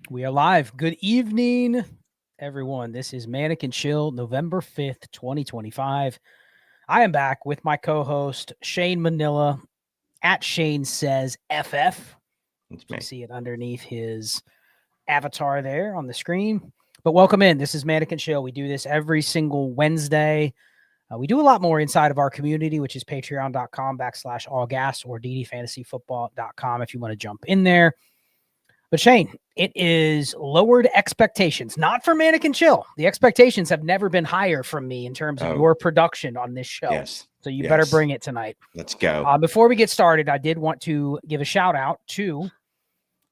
We are live. Good evening, everyone. This is Manic and Chill, November 5th, 2025. I am back with my co-host, Shane Manila, at Shane Says FF. You see it underneath his avatar there on the screen. But welcome in. This is Manic and Chill. We do this every single Wednesday. We do a lot more inside of our community, which is patreon.com/allgas or ddfantasyfootball.com if you want to jump in there. But Shane, it is lowered expectations, not for Manic and Chill. The expectations have never been higher from me in terms of your production on this show. Yes. So you better bring it tonight. Let's go. Before we get started, I did want to give a shout out to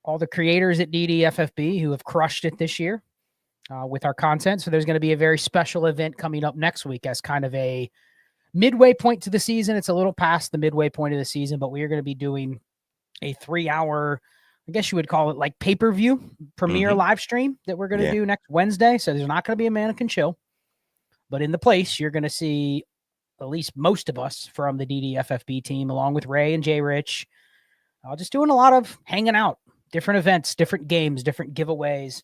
all the creators at DDFFB who have crushed it this year with our content. So there's going to be a very special event coming up next week as kind of a midway point to the season. It's a little past the midway point of the season, but we are going to be doing a 3-hour, I guess you would call it like pay-per-view premiere live stream that we're going to do next Wednesday. So there's not going to be a Manic and Chill, but in the place, you're going to see at least most of us from the DDFFB team, along with Ray and Jay Rich, just doing a lot of hanging out, different events, different games, different giveaways,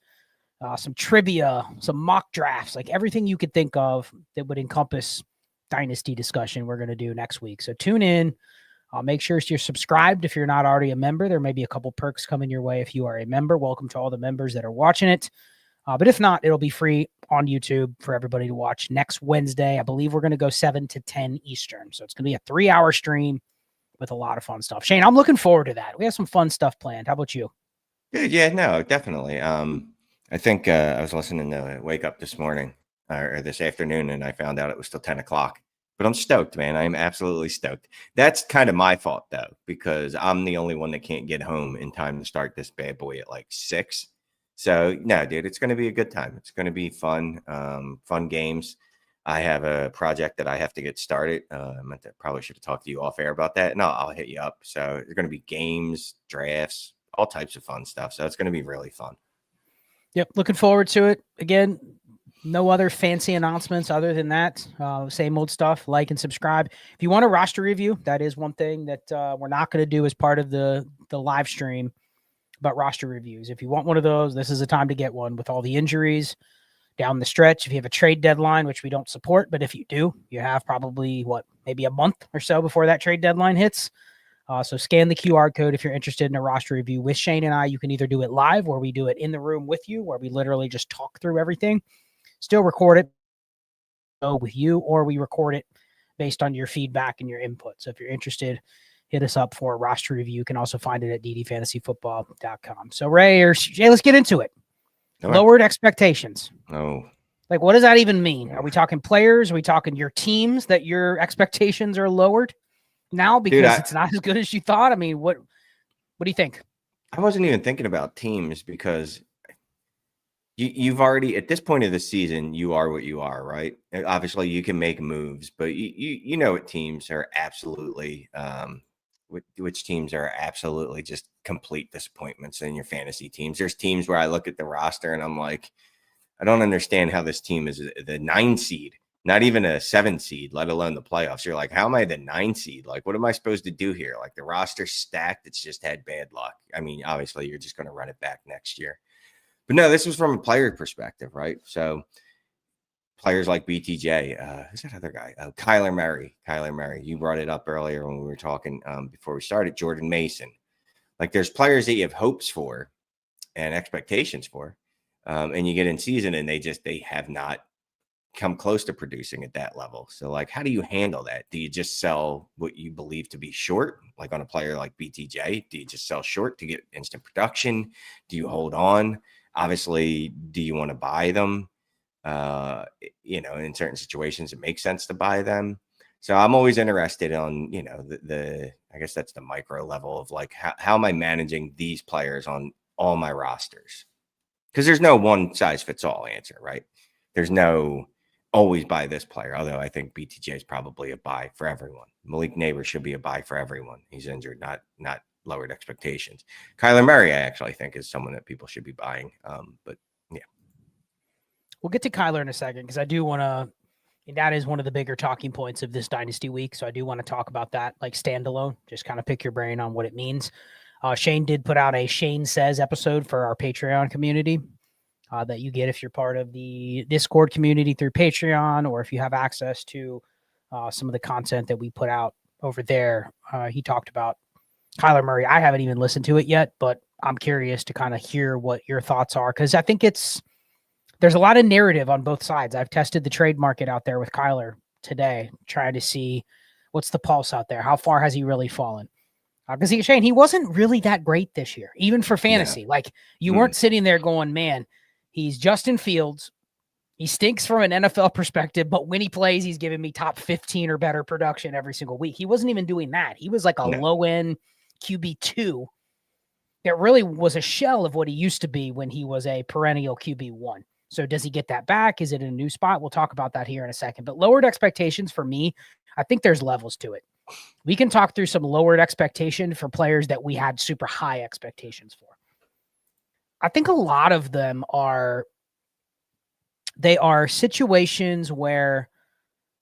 some trivia, some mock drafts, like everything you could think of that would encompass Dynasty discussion we're going to do next week. So tune in. Make sure you're subscribed if you're not already a member. There may be a couple perks coming your way if you are a member. Welcome to all the members that are watching it. But if not, it'll be free on YouTube for everybody to watch next Wednesday. I believe we're going to go 7 to 10 Eastern. So it's going to be a 3-hour stream with a lot of fun stuff. Shane, I'm looking forward to that. We have some fun stuff planned. How about you? Yeah, no, definitely. I think I was listening to Wake Up this morning or this afternoon, and I found out it was still 10 o'clock. But I'm stoked, man. I'm absolutely stoked. That's kind of my fault, though, because I'm the only one that can't get home in time to start this bad boy at like 6. So, no, dude, it's going to be a good time. It's going to be fun, fun games. I have a project that I have to get started. Probably should have talked to you off air about that. No, I'll hit you up. So there's going to be games, drafts, all types of fun stuff. So it's going to be really fun. Yep, looking forward to it. Again, no other fancy announcements other than that. Same old stuff. Like and subscribe. If you want a roster review, that is one thing that we're not going to do as part of the live stream about roster reviews. If you want one of those, this is the time to get one with all the injuries down the stretch. If you have a trade deadline, which we don't support, but if you do, you have probably, maybe a month or so before that trade deadline hits. So scan the QR code if you're interested in a roster review with Shane and I. You can either do it live or we do it in the room with you where we literally just talk through everything. Still record it with you, or we record it based on your feedback and your input. So if you're interested, hit us up for a roster review. You can also find it at ddfantasyfootball.com. So Ray or Jay, let's get into it. Okay. Lowered expectations. Oh. Like, what does that even mean? Are we talking players? Are we talking your teams that your expectations are lowered now because it's not as good as you thought? I mean, what do you think? I wasn't even thinking about teams because you've already, at this point of the season, you are what you are, right? Obviously, you can make moves, but you know what teams are absolutely, which teams are absolutely just complete disappointments in your fantasy teams. There's teams where I look at the roster and I'm like, I don't understand how this team is the 9 seed, not even a 7 seed, let alone the playoffs. You're like, how am I the 9 seed? Like, what am I supposed to do here? Like, the roster's stacked. It's just had bad luck. I mean, obviously, you're just going to run it back next year. But no, this was from a player perspective, right? So players like BTJ, who's that other guy? Kyler Murray. You brought it up earlier when we were talking before we started. Jordan Mason. Like, there's players that you have hopes for and expectations for, and you get in season and they have not come close to producing at that level. So, like, how do you handle that? Do you just sell what you believe to be short, like on a player like BTJ? Do you just sell short to get instant production? Do you hold on? Obviously, do you want to buy them? In certain situations, it makes sense to buy them. So I'm always interested on, I guess that's the micro level of like, how am I managing these players on all my rosters? Because there's no one size fits all answer, right? There's no always buy this player. Although I think BTJ is probably a buy for everyone. Malik Neighbors should be a buy for everyone. He's injured, not lowered expectations. Kyler Murray, I actually think, is someone that people should be buying. But yeah, we'll get to Kyler in a second because I do want to. That is one of the bigger talking points of this Dynasty week. So I do want to talk about that, like standalone. Just kind of pick your brain on what it means. Shane did put out a Shane Says episode for our Patreon community that you get if you're part of the Discord community through Patreon, or if you have access to some of the content that we put out over there. He talked about Kyler Murray. I haven't even listened to it yet, but I'm curious to kind of hear what your thoughts are, because I think there's a lot of narrative on both sides. I've tested the trade market out there with Kyler today, trying to see what's the pulse out there. How far has he really fallen? Because Shane, he wasn't really that great this year, even for fantasy. Like, you weren't sitting there going, man, he's Justin Fields. He stinks from an NFL perspective, but when he plays, he's giving me top 15 or better production every single week. He wasn't even doing that. He was like a low-end QB2 that really was a shell of what he used to be when he was a perennial QB1. So does he get that back? Is it in a new spot? We'll talk about that here in a second. But lowered expectations for me, I think there's levels to it. We can talk through some lowered expectation for players that we had super high expectations for. I think a lot of them are situations where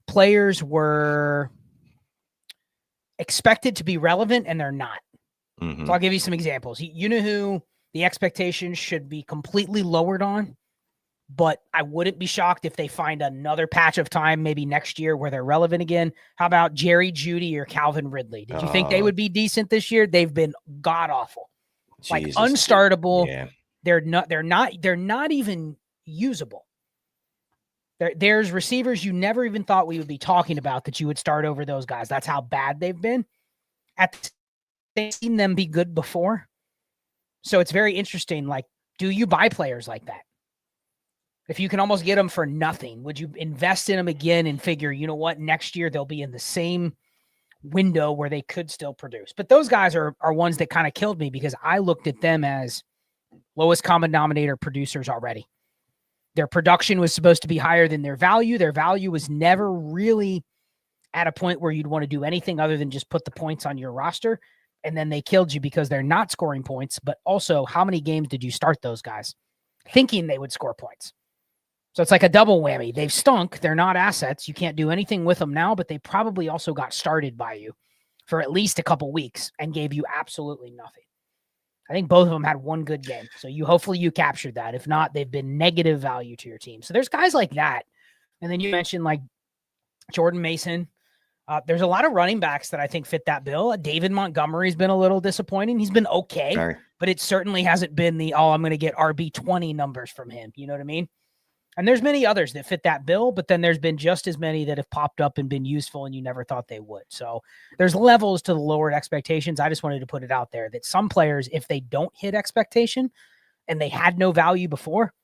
players were expected to be relevant and they're not. Mm-hmm. So I'll give you some examples. You know who the expectations should be completely lowered on? But I wouldn't be shocked if they find another patch of time, maybe next year, where they're relevant again. How about Jerry Jeudy or Calvin Ridley? Did you think they would be decent this year? They've been god awful, like unstartable. Yeah. They're not even usable. There's receivers you never even thought we would be talking about that you would start over those guys. That's how bad they've been. They've seen them be good before, so it's very interesting. Like, do you buy players like that? If you can almost get them for nothing, would you invest in them again and figure, you know what, next year they'll be in the same window where they could still produce? But those guys are ones that kind of killed me, because I looked at them as lowest common denominator producers already. Their production was supposed to be higher than their value. Their value was never really at a point where you'd want to do anything other than just put the points on your roster. And then they killed you because they're not scoring points. But also, how many games did you start those guys thinking they would score points? So it's like a double whammy. They've stunk. They're not assets. You can't do anything with them now, but they probably also got started by you for at least a couple weeks and gave you absolutely nothing. I think both of them had one good game. So hopefully you captured that. If not, they've been negative value to your team. So there's guys like that. And then you mentioned like Jordan Mason. There's a lot of running backs that I think fit that bill. David Montgomery's been a little disappointing. He's been okay, but it certainly hasn't been I'm going to get RB20 numbers from him. You know what I mean? And there's many others that fit that bill, but then there's been just as many that have popped up and been useful and you never thought they would. So there's levels to the lowered expectations. I just wanted to put it out there that some players, if they don't hit expectation and they had no value before,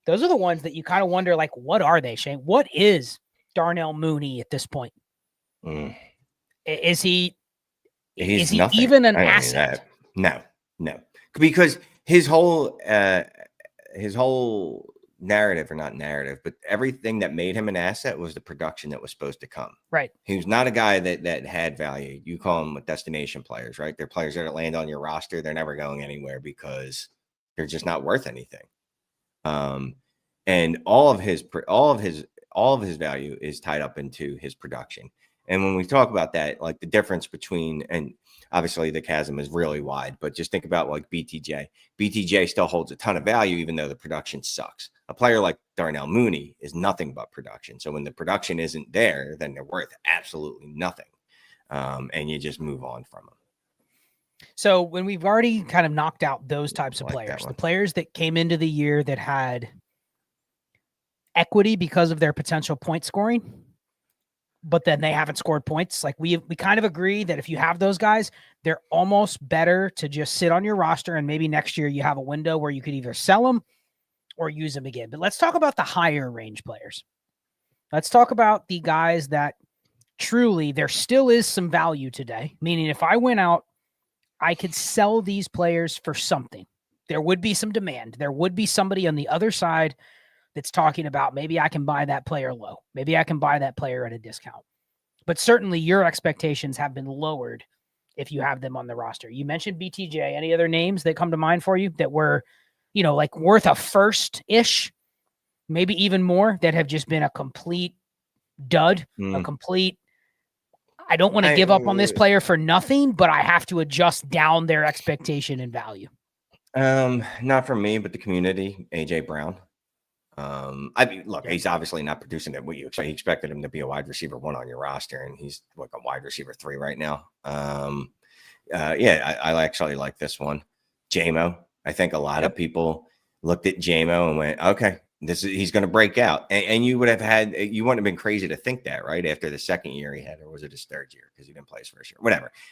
those are the ones that you kind of wonder, like, what are they, Shane? What is Darnell Mooney at this point? Is he even an asset? No, because his whole narrative, or not narrative, but everything that made him an asset was the production that was supposed to come. Right. He was not a guy that had value. You call them destination players, right? They're players that land on your roster. They're never going anywhere because they're just not worth anything. And all of his value is tied up into his production. And when we talk about that, like the difference between, and obviously the chasm is really wide, but just think about like BTJ. BTJ still holds a ton of value, even though the production sucks. A player like Darnell Mooney is nothing but production. So when the production isn't there, then they're worth absolutely nothing. And you just move on from them. So when we've already kind of knocked out those types of players, the players that came into the year that had equity because of their potential point scoring, but then they haven't scored points. Like we kind of agree that if you have those guys, they're almost better to just sit on your roster. And maybe next year you have a window where you could either sell them or use them again. But let's talk about the higher range players. Let's talk about the guys that truly there still is some value today. Meaning if I went out, I could sell these players for something. There would be some demand. There would be somebody on the other side that's talking about maybe I can buy that player low. Maybe I can buy that player at a discount. But certainly your expectations have been lowered if you have them on the roster. You mentioned BTJ. Any other names that come to mind for you that were, like worth a first-ish, maybe even more, that have just been a complete dud, a complete, I don't want to give up on this player for nothing, but I have to adjust down their expectation and value. Not from me, but the community. AJ Brown. I mean, look, he's obviously not producing at what you expect. He expected him to be a wide receiver 1 on your roster, and he's like a wide receiver 3 right now. Yeah, I actually like this one. JMO. I think a lot of people looked at JMO and went, okay, he's going to break out. And you wouldn't have been crazy to think that, right? After the second year he had, or was it his third year? Because he didn't play his first year.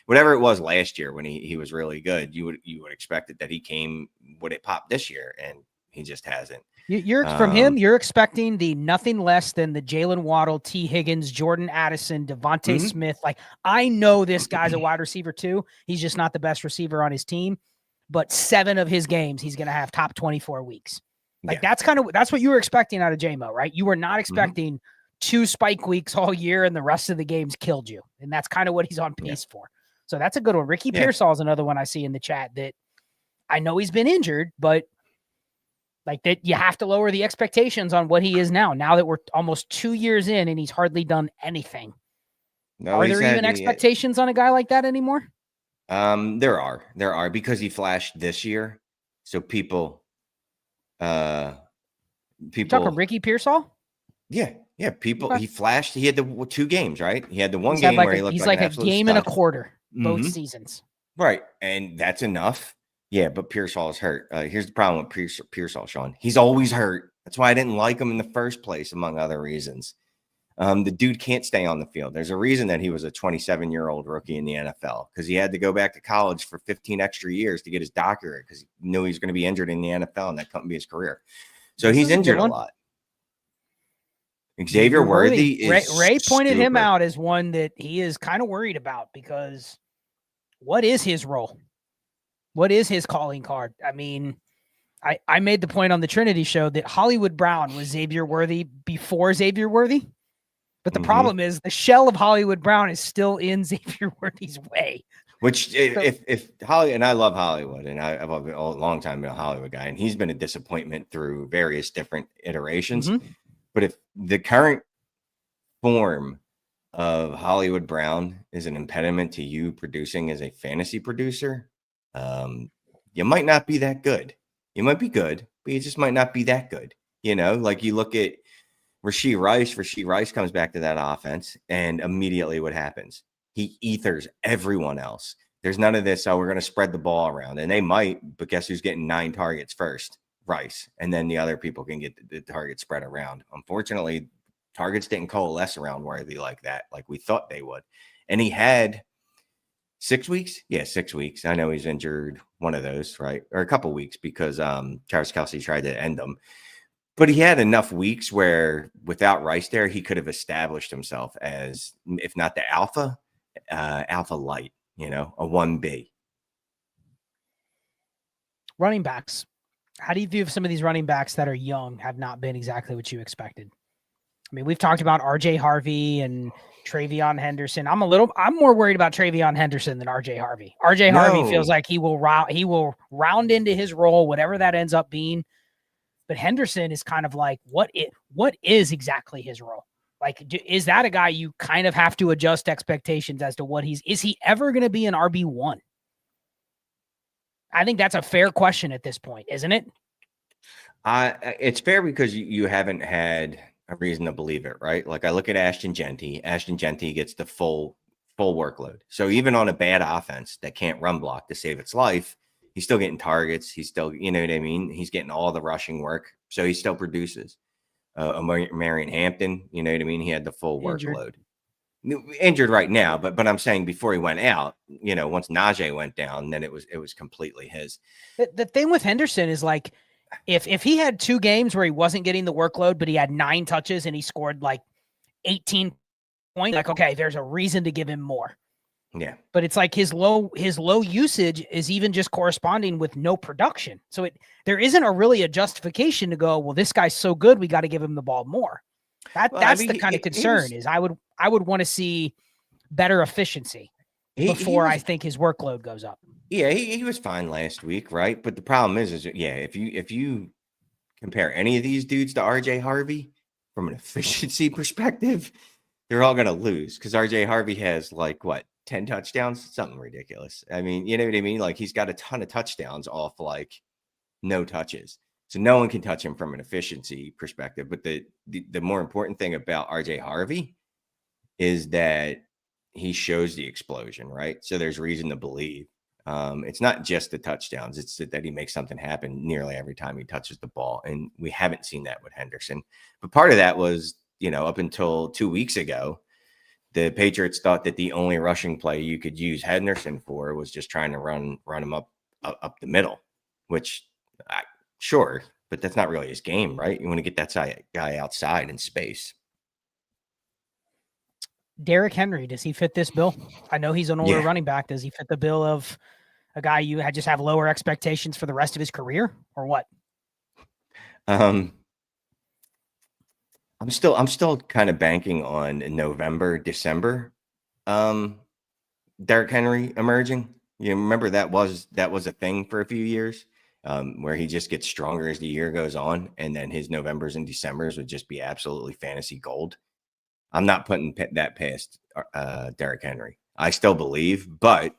Whatever it was last year when he was really good, you would expect that he would it pop this year, and he just hasn't. From him, you're expecting the nothing less than the Jalen Waddle, T. Higgins, Jordan Addison, Devontae Smith. Like, I know this guy's a wide receiver too. He's just not the best receiver on his team, but 7 of his games, he's going to have top 24 weeks. Like, that's what you were expecting out of JMO, right? You were not expecting 2 spike weeks all year and the rest of the games killed you. And that's kind of what he's on pace for. So that's a good one. Ricky Pearsall is another one I see in the chat that I know he's been injured, but like that, you have to lower the expectations on what he is now that we're almost 2 years in and he's hardly done anything. Are there even expectations on a guy like that anymore? There are because he flashed this year. So people, You're talking Ricky Pearsall? Yeah. People, he flashed. He had the 2 games, right? He had the one he's game like where he looked he's like a game and a quarter both seasons. Right. And that's enough. Yeah, but Pearsall is hurt. Here's the problem with Pearsall, Sean. He's always hurt. That's why I didn't like him in the first place, among other reasons. The dude can't stay on the field. There's a reason that he was a 27-year-old rookie in the NFL, because he had to go back to college for 15 extra years to get his doctorate because he knew he was going to be injured in the NFL and that couldn't be his career. So he's injured a lot. Xavier Worthy is Ray pointed him out as one that he is kind of worried about, because what is his role? What is his calling card? I mean, I made the point on the Trinity show that Hollywood Brown was Xavier Worthy before Xavier Worthy. But the problem is the shell of Hollywood Brown is still in Xavier Worthy's way. Which if Holly, and I love Hollywood, and I've a long time been a Hollywood guy, and he's been a disappointment through various different iterations. But if the current form of Hollywood Brown is an impediment to you producing as a fantasy producer, you might not be that good. You might be good, but you just might not be that good. You know, like you look at Rashee Rice comes back to that offense, and immediately what happens? He ethers everyone else. There's none of this, we're going to spread the ball around. And they might, but guess who's getting 9 targets first? Rice. And then the other people can get the target spread around. Unfortunately, targets didn't coalesce around Worthy like that, like we thought they would. And he had 6 weeks? Yeah, 6 weeks. I know he's injured one of those, right? Or a couple weeks because Travis Kelce tried to end him. But he had enough weeks where without Rice there, he could have established himself as, if not the alpha light, you know, a 1B. Running backs. How do you view some of these running backs that are young, have not been exactly what you expected? I mean, we've talked about RJ Harvey and Travion Henderson. I'm more worried about Travion Henderson than RJ Harvey. Harvey feels like he will round into his role, whatever that ends up being. But Henderson is kind of like, what is exactly his role? Like, is that a guy you kind of have to adjust expectations as to what is he ever going to be an RB1? I think that's a fair question at this point, isn't it? It's fair because you haven't had a reason to believe it, right? Like I look at Ashton Genty. Ashton Genty gets the full workload. So even on a bad offense that can't run block to save its life, he's still getting targets. He's still, you know what I mean? He's getting all the rushing work. So he still produces. Marion Hampton, you know what I mean? He had the full workload. Injured right now, but I'm saying before he went out, you know, once Najee went down, then it was completely his. The thing with Henderson is like, if he had 2 games where he wasn't getting the workload, but he had 9 touches and he scored like 18 points, like, okay, there's a reason to give him more. Yeah. But it's like his low usage is even just corresponding with no production. So there isn't a justification to go, well, this guy's so good, we got to give him the ball more. That's the kind of concern is I would want to see better efficiency before I think his workload goes up. Yeah, he was fine last week, right? But the problem is if you compare any of these dudes to RJ Harvey from an efficiency perspective, they're all going to lose because RJ Harvey has like what, 10 touchdowns, something ridiculous. I mean, you know what I mean? Like he's got a ton of touchdowns off like no touches. So no one can touch him from an efficiency perspective. But the more important thing about RJ Harvey is that he shows the explosion, right? So there's reason to believe. It's not just the touchdowns, it's that he makes something happen nearly every time he touches the ball. And we haven't seen that with Henderson. But part of that was, up until 2 weeks ago, the Patriots thought that the only rushing play you could use Henderson for was just trying to run him up the middle, which sure, but that's not really his game, right? You want to get that guy outside in space. Derrick Henry, does he fit this bill? I know he's an older running back. Does he fit the bill of a guy you just have lower expectations for the rest of his career, or what? I'm still kind of banking on November, December. Derrick Henry emerging. You remember that was a thing for a few years, where he just gets stronger as the year goes on, and then his Novembers and Decembers would just be absolutely fantasy gold. I'm not putting that past Derrick Henry. I still believe, but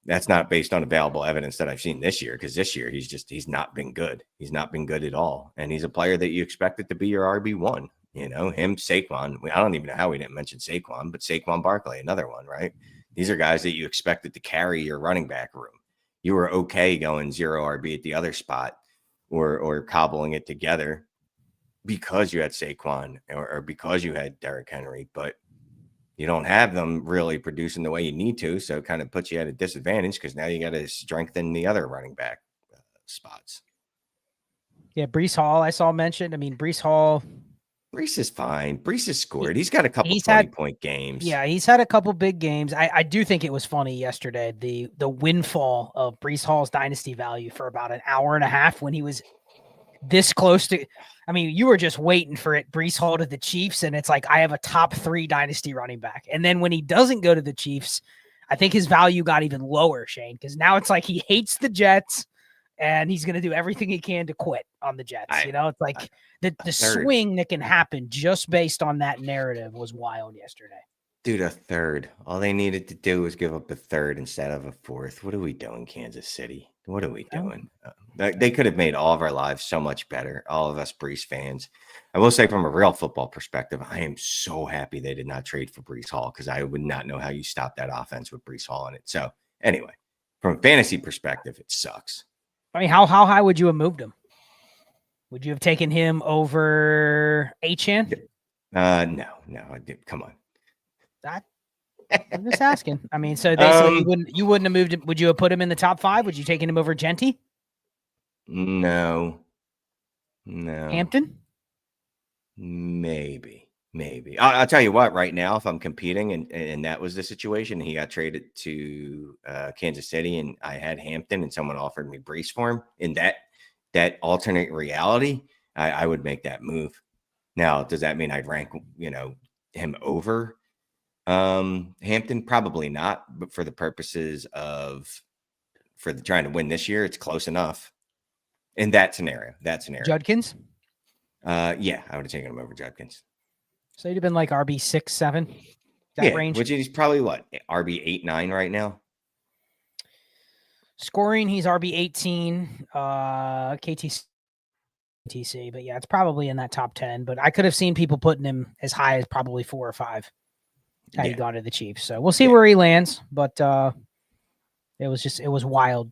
that's not based on available evidence that I've seen this year, because this year he's not been good. He's not been good at all. And he's a player that you expected to be your RB1. Him, Saquon. I don't even know how we didn't mention Saquon, but Saquon Barkley, another one, right? These are guys that you expected to carry your running back room. You were okay going 0 RB at the other spot or cobbling it together because you had Saquon or because you had Derrick Henry, but you don't have them really producing the way you need to. So it kind of puts you at a disadvantage because now you got to strengthen the other running back spots. Yeah, Breece Hall, I saw mentioned. I mean, Breece Hall. Breece is fine. Breece has scored. He's got a couple 20-point games. Yeah, he's had a couple big games. I do think it was funny yesterday, the windfall of Breece Hall's dynasty value for about an hour and a half when he was this close to. I mean, you were just waiting for it, Breece Hall to the Chiefs, and it's like I have a top 3 dynasty running back. And then when he doesn't go to the Chiefs, I think his value got even lower, Shane, because now it's like he hates the Jets and he's going to do everything he can to quit on the Jets. It's like the swing that can happen just based on that narrative was wild yesterday. Dude, a third. All they needed to do was give up a third instead of a fourth. What are we doing, Kansas City? What are we doing? They could have made all of our lives so much better, all of us Breece fans. I will say from a real football perspective, I am so happy they did not trade for Breece Hall because I would not know how you stop that offense with Breece Hall in it. So anyway, from a fantasy perspective, it sucks. I mean, how high would you have moved him? Would you have taken him over Achane? No, I did. Come on. I'm just asking. I mean, so basically you wouldn't have moved him. Would you have put him in the top 5? Would you taken him over Genty? No. Hampton? Maybe. I'll tell you what, right now, if I'm competing and that was the situation, he got traded to Kansas City and I had Hampton and someone offered me Breece for him in that alternate reality, I would make that move. Now, does that mean I'd rank, him over Hampton? Probably not, but for the purposes of trying to win this year, it's close enough in that scenario. Judkins? Yeah, I would have taken him over Judkins. So you'd have been like RB 6, 7, range. Which is probably what, RB 8, 9 right now. Scoring, he's RB 18, KTC, but yeah, it's probably in that top 10. But I could have seen people putting him as high as probably 4 or 5 had he gone to the Chiefs. So we'll see where he lands. But it was wild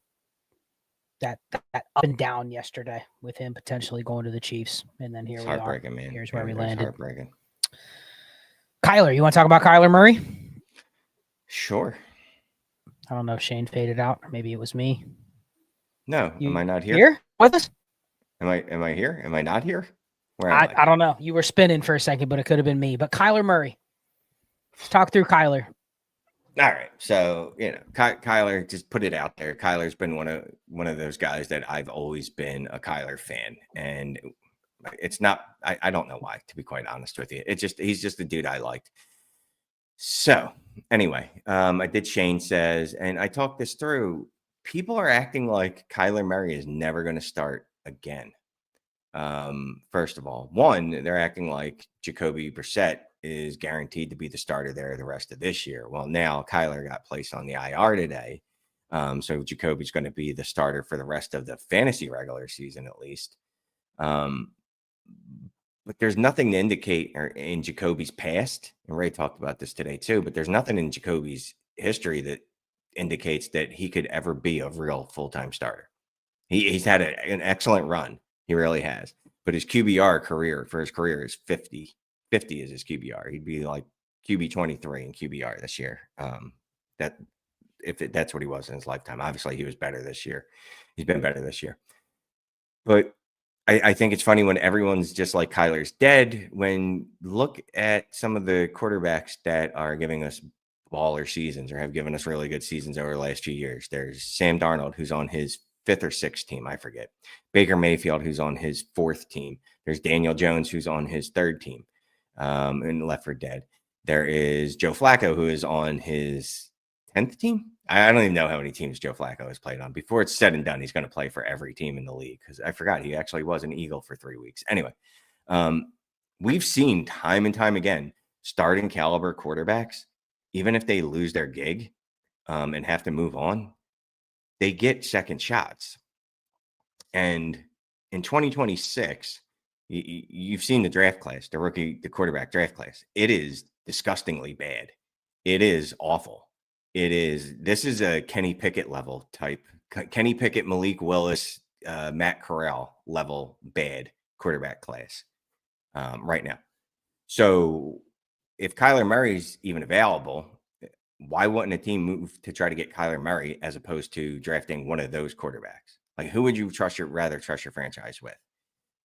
that up and down yesterday with him potentially going to the Chiefs, and then It's heartbreaking, man. Here's where we landed. Heartbreaking. Kyler, you want to talk about Kyler Murray? Sure. I don't know if Shane faded out, or maybe it was me. No, am I not here? Here with us? Am I here? Am I not here? Where am I don't know. You were spinning for a second, but it could have been me. But Kyler Murray. Let's talk through Kyler. All right. So, Kyler, just put it out there. Kyler's been one of those guys that I've always been a Kyler fan. And it's not, I don't know why, to be quite honest with you. He's just the dude I liked. So anyway, I did Shane Says, and I talked this through. People are acting like Kyler Murray is never going to start again. First of all, they're acting like Jacoby Brissett is guaranteed to be the starter there the rest of this year. Well, now Kyler got placed on the IR today. So Jacoby's going to be the starter for the rest of the fantasy regular season, at least. But there's nothing to indicate in Jacoby's past, and Ray talked about this today too, but there's nothing in Jacoby's history that indicates that he could ever be a real full-time starter. He's had an excellent run. He really has. But his QBR for his career is 50. 50 is his QBR. He'd be like QB 23 in QBR this year. That's what he was in his lifetime. Obviously, he was better this year. He's been better this year. But I think it's funny when everyone's just like Kyler's dead. When look at some of the quarterbacks that are giving us baller seasons or have given us really good seasons over the last few years. There's Sam Darnold, who's on his 5th or 6th team, I forget. Baker Mayfield, who's on his 4th team. There's Daniel Jones, who's on his 3rd team and left for dead. There is Joe Flacco, who is on his 10th team. I don't even know how many teams Joe Flacco has played on. Before it's said and done, he's going to play for every team in the league because I forgot he actually was an Eagle for 3 weeks. Anyway, we've seen time and time again starting caliber quarterbacks, even if they lose their gig and have to move on, they get second shots. And in 2026, you've seen the draft class, the quarterback draft class. It is disgustingly bad. It is awful. This is a Kenny Pickett level type. Kenny Pickett, Malik Willis, Matt Corral level bad quarterback class right now. So if Kyler Murray's even available, why wouldn't a team move to try to get Kyler Murray as opposed to drafting one of those quarterbacks? Like, who would you rather trust your franchise with?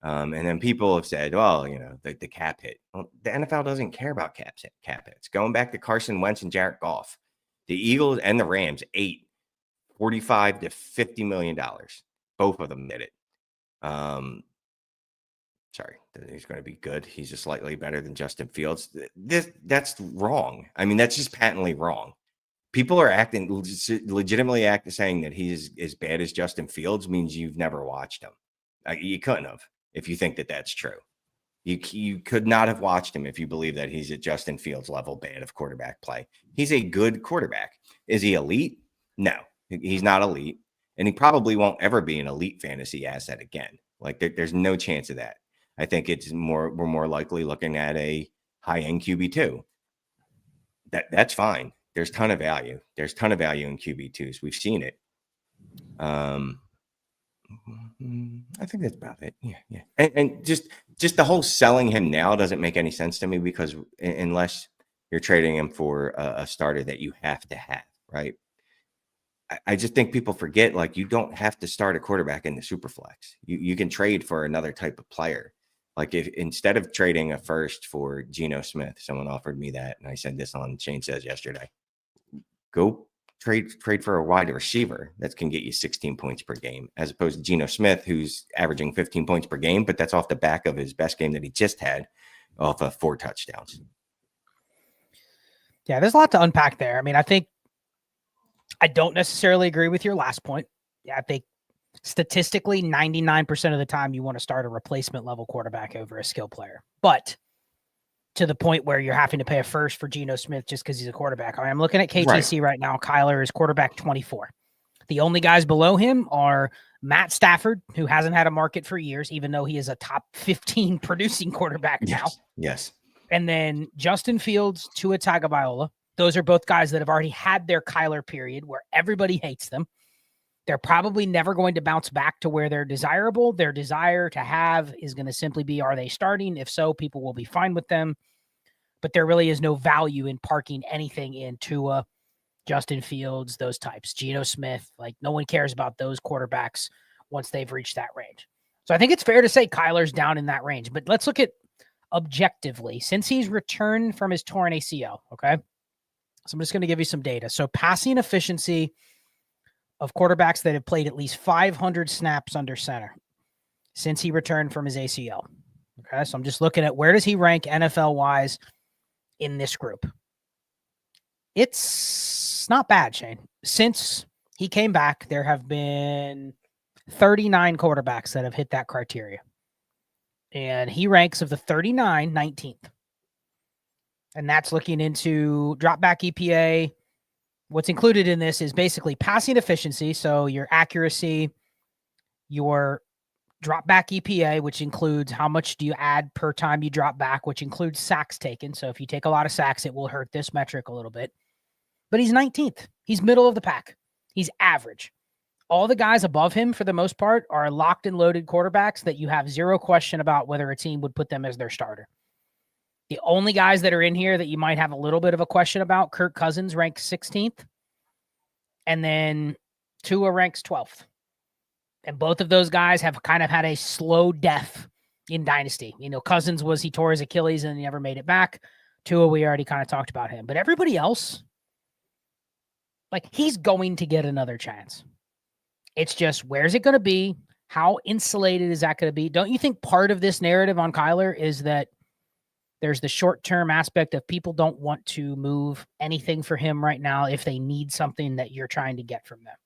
And then people have said, well, the cap hit. Well, the NFL doesn't care about cap hits. Going back to Carson Wentz and Jared Goff, the Eagles and the Rams ate $45 to $50 million. Both of them did it. Sorry, he's going to be good. He's just slightly better than Justin Fields. That's wrong. I mean, that's just patently wrong. People are legitimately saying that he's as bad as Justin Fields means you've never watched him. You couldn't have if you think that that's true. You could not have watched him if you believe that he's at Justin Fields level bad of quarterback play. He's a good quarterback. Is he elite? No, he's not elite. And he probably won't ever be an elite fantasy asset again. Like there's no chance of that. I think we're more likely looking at a high-end QB2. That's fine. There's a ton of value. There's a ton of value in QB2s. We've seen it. I think that's about it. Yeah. And just the whole selling him now doesn't make any sense to me because unless you're trading him for a starter that you have to have, right? I just think people forget, like, you don't have to start a quarterback in the Superflex. You can trade for another type of player. Like if instead of trading a first for Geno Smith, someone offered me that, and I said this on Shane Says yesterday, go trade for a wide receiver that can get you 16 points per game, as opposed to Geno Smith, who's averaging 15 points per game, but that's off the back of his best game that he just had off of 4 touchdowns. Yeah, there's a lot to unpack there. I mean, I don't necessarily agree with your last point. Yeah, I think statistically 99% of the time you want to start a replacement level quarterback over a skill player. But to the point where you're having to pay a first for Geno Smith just because he's a quarterback. I'm looking at KTC right now. Kyler is quarterback 24. The only guys below him are Matt Stafford, who hasn't had a market for years, even though he is a top 15 producing quarterback now. Yes. And then Justin Fields, Tua Tagovailoa. Those are both guys that have already had their Kyler period where everybody hates them. They're probably never going to bounce back to where they're desirable. Their desire to have is going to simply be, are they starting? If so, people will be fine with them. But there really is no value in parking anything in Tua, Justin Fields, those types, Geno Smith. Like, no one cares about those quarterbacks once they've reached that range. So I think it's fair to say Kyler's down in that range. But let's look at objectively, since he's returned from his torn ACL, okay? So I'm just going to give you some data. So passing efficiency of quarterbacks that have played at least 500 snaps under center since he returned from his ACL. Okay, so I'm just looking at where does he rank NFL-wise in this group. It's not bad, Shane. Since he came back, there have been 39 quarterbacks that have hit that criteria. And he ranks of the 39, 19th. And that's looking into drop back EPA. What's included in this is basically passing efficiency. So your accuracy, your drop back EPA, which includes how much do you add per time you drop back, which includes sacks taken. So if you take a lot of sacks, it will hurt this metric a little bit. But he's 19th. He's middle of the pack. He's average. All the guys above him, for the most part, are locked and loaded quarterbacks that you have zero question about whether a team would put them as their starter. The only guys that are in here that you might have a little bit of a question about, Kirk Cousins ranks 16th, and then Tua ranks 12th. And both of those guys have kind of had a slow death in Dynasty. Cousins he tore his Achilles and he never made it back. Tua, we already kind of talked about him. But everybody else, he's going to get another chance. It's just, where's it going to be? How insulated is that going to be? Don't you think part of this narrative on Kyler is that there's the short-term aspect of people don't want to move anything for him right now if they need something that you're trying to get from them?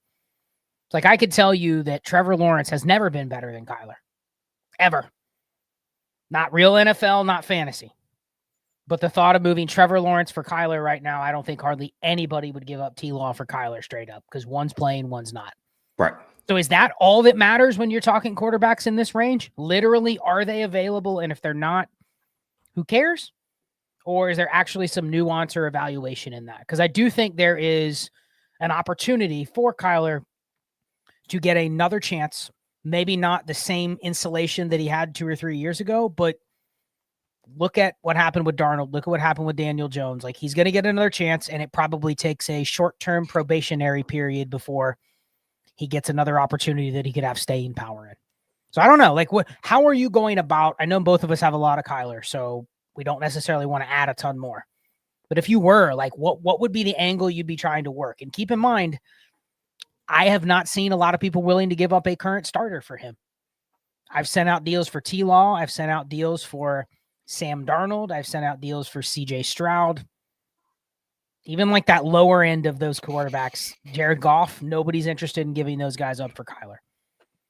It's I could tell you that Trevor Lawrence has never been better than Kyler. Ever. Not real NFL, not fantasy. But the thought of moving Trevor Lawrence for Kyler right now, I don't think hardly anybody would give up T-Law for Kyler straight up, because one's playing, one's not. Right. So is that all that matters when you're talking quarterbacks in this range? Literally, are they available? And if they're not, who cares? Or is there actually some nuance or evaluation in that? Because I do think there is an opportunity for Kyler to get another chance. Maybe not the same insulation that he had 2 or 3 years ago, but look at what happened with Darnold. Look at what happened with Daniel Jones. He's going to get another chance, and it probably takes a short-term probationary period before he gets another opportunity that he could have staying power in. So I don't know. How are you going about? I know both of us have a lot of Kyler, so we don't necessarily want to add a ton more. But if you were, what would be the angle you'd be trying to work? And keep in mind, I have not seen a lot of people willing to give up a current starter for him. I've sent out deals for T-Law. I've sent out deals for Sam Darnold. I've sent out deals for CJ Stroud. Even that lower end of those quarterbacks, Jared Goff, nobody's interested in giving those guys up for Kyler.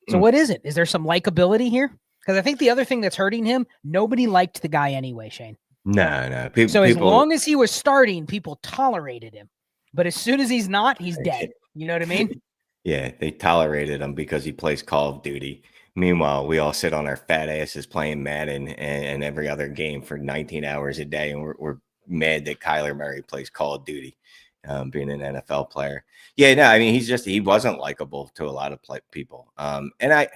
So what is it? Is there some likability here? Because I think the other thing that's hurting him, nobody liked the guy anyway, Shane. No. As long as he was starting, people tolerated him. But as soon as he's not, he's dead. You know what I mean? Yeah, they tolerated him because he plays Call of Duty. Meanwhile, we all sit on our fat asses playing Madden and every other game for 19 hours a day, and we're mad that Kyler Murray plays Call of Duty, being an NFL player. Yeah, no, I mean, he wasn't likable to a lot of people. And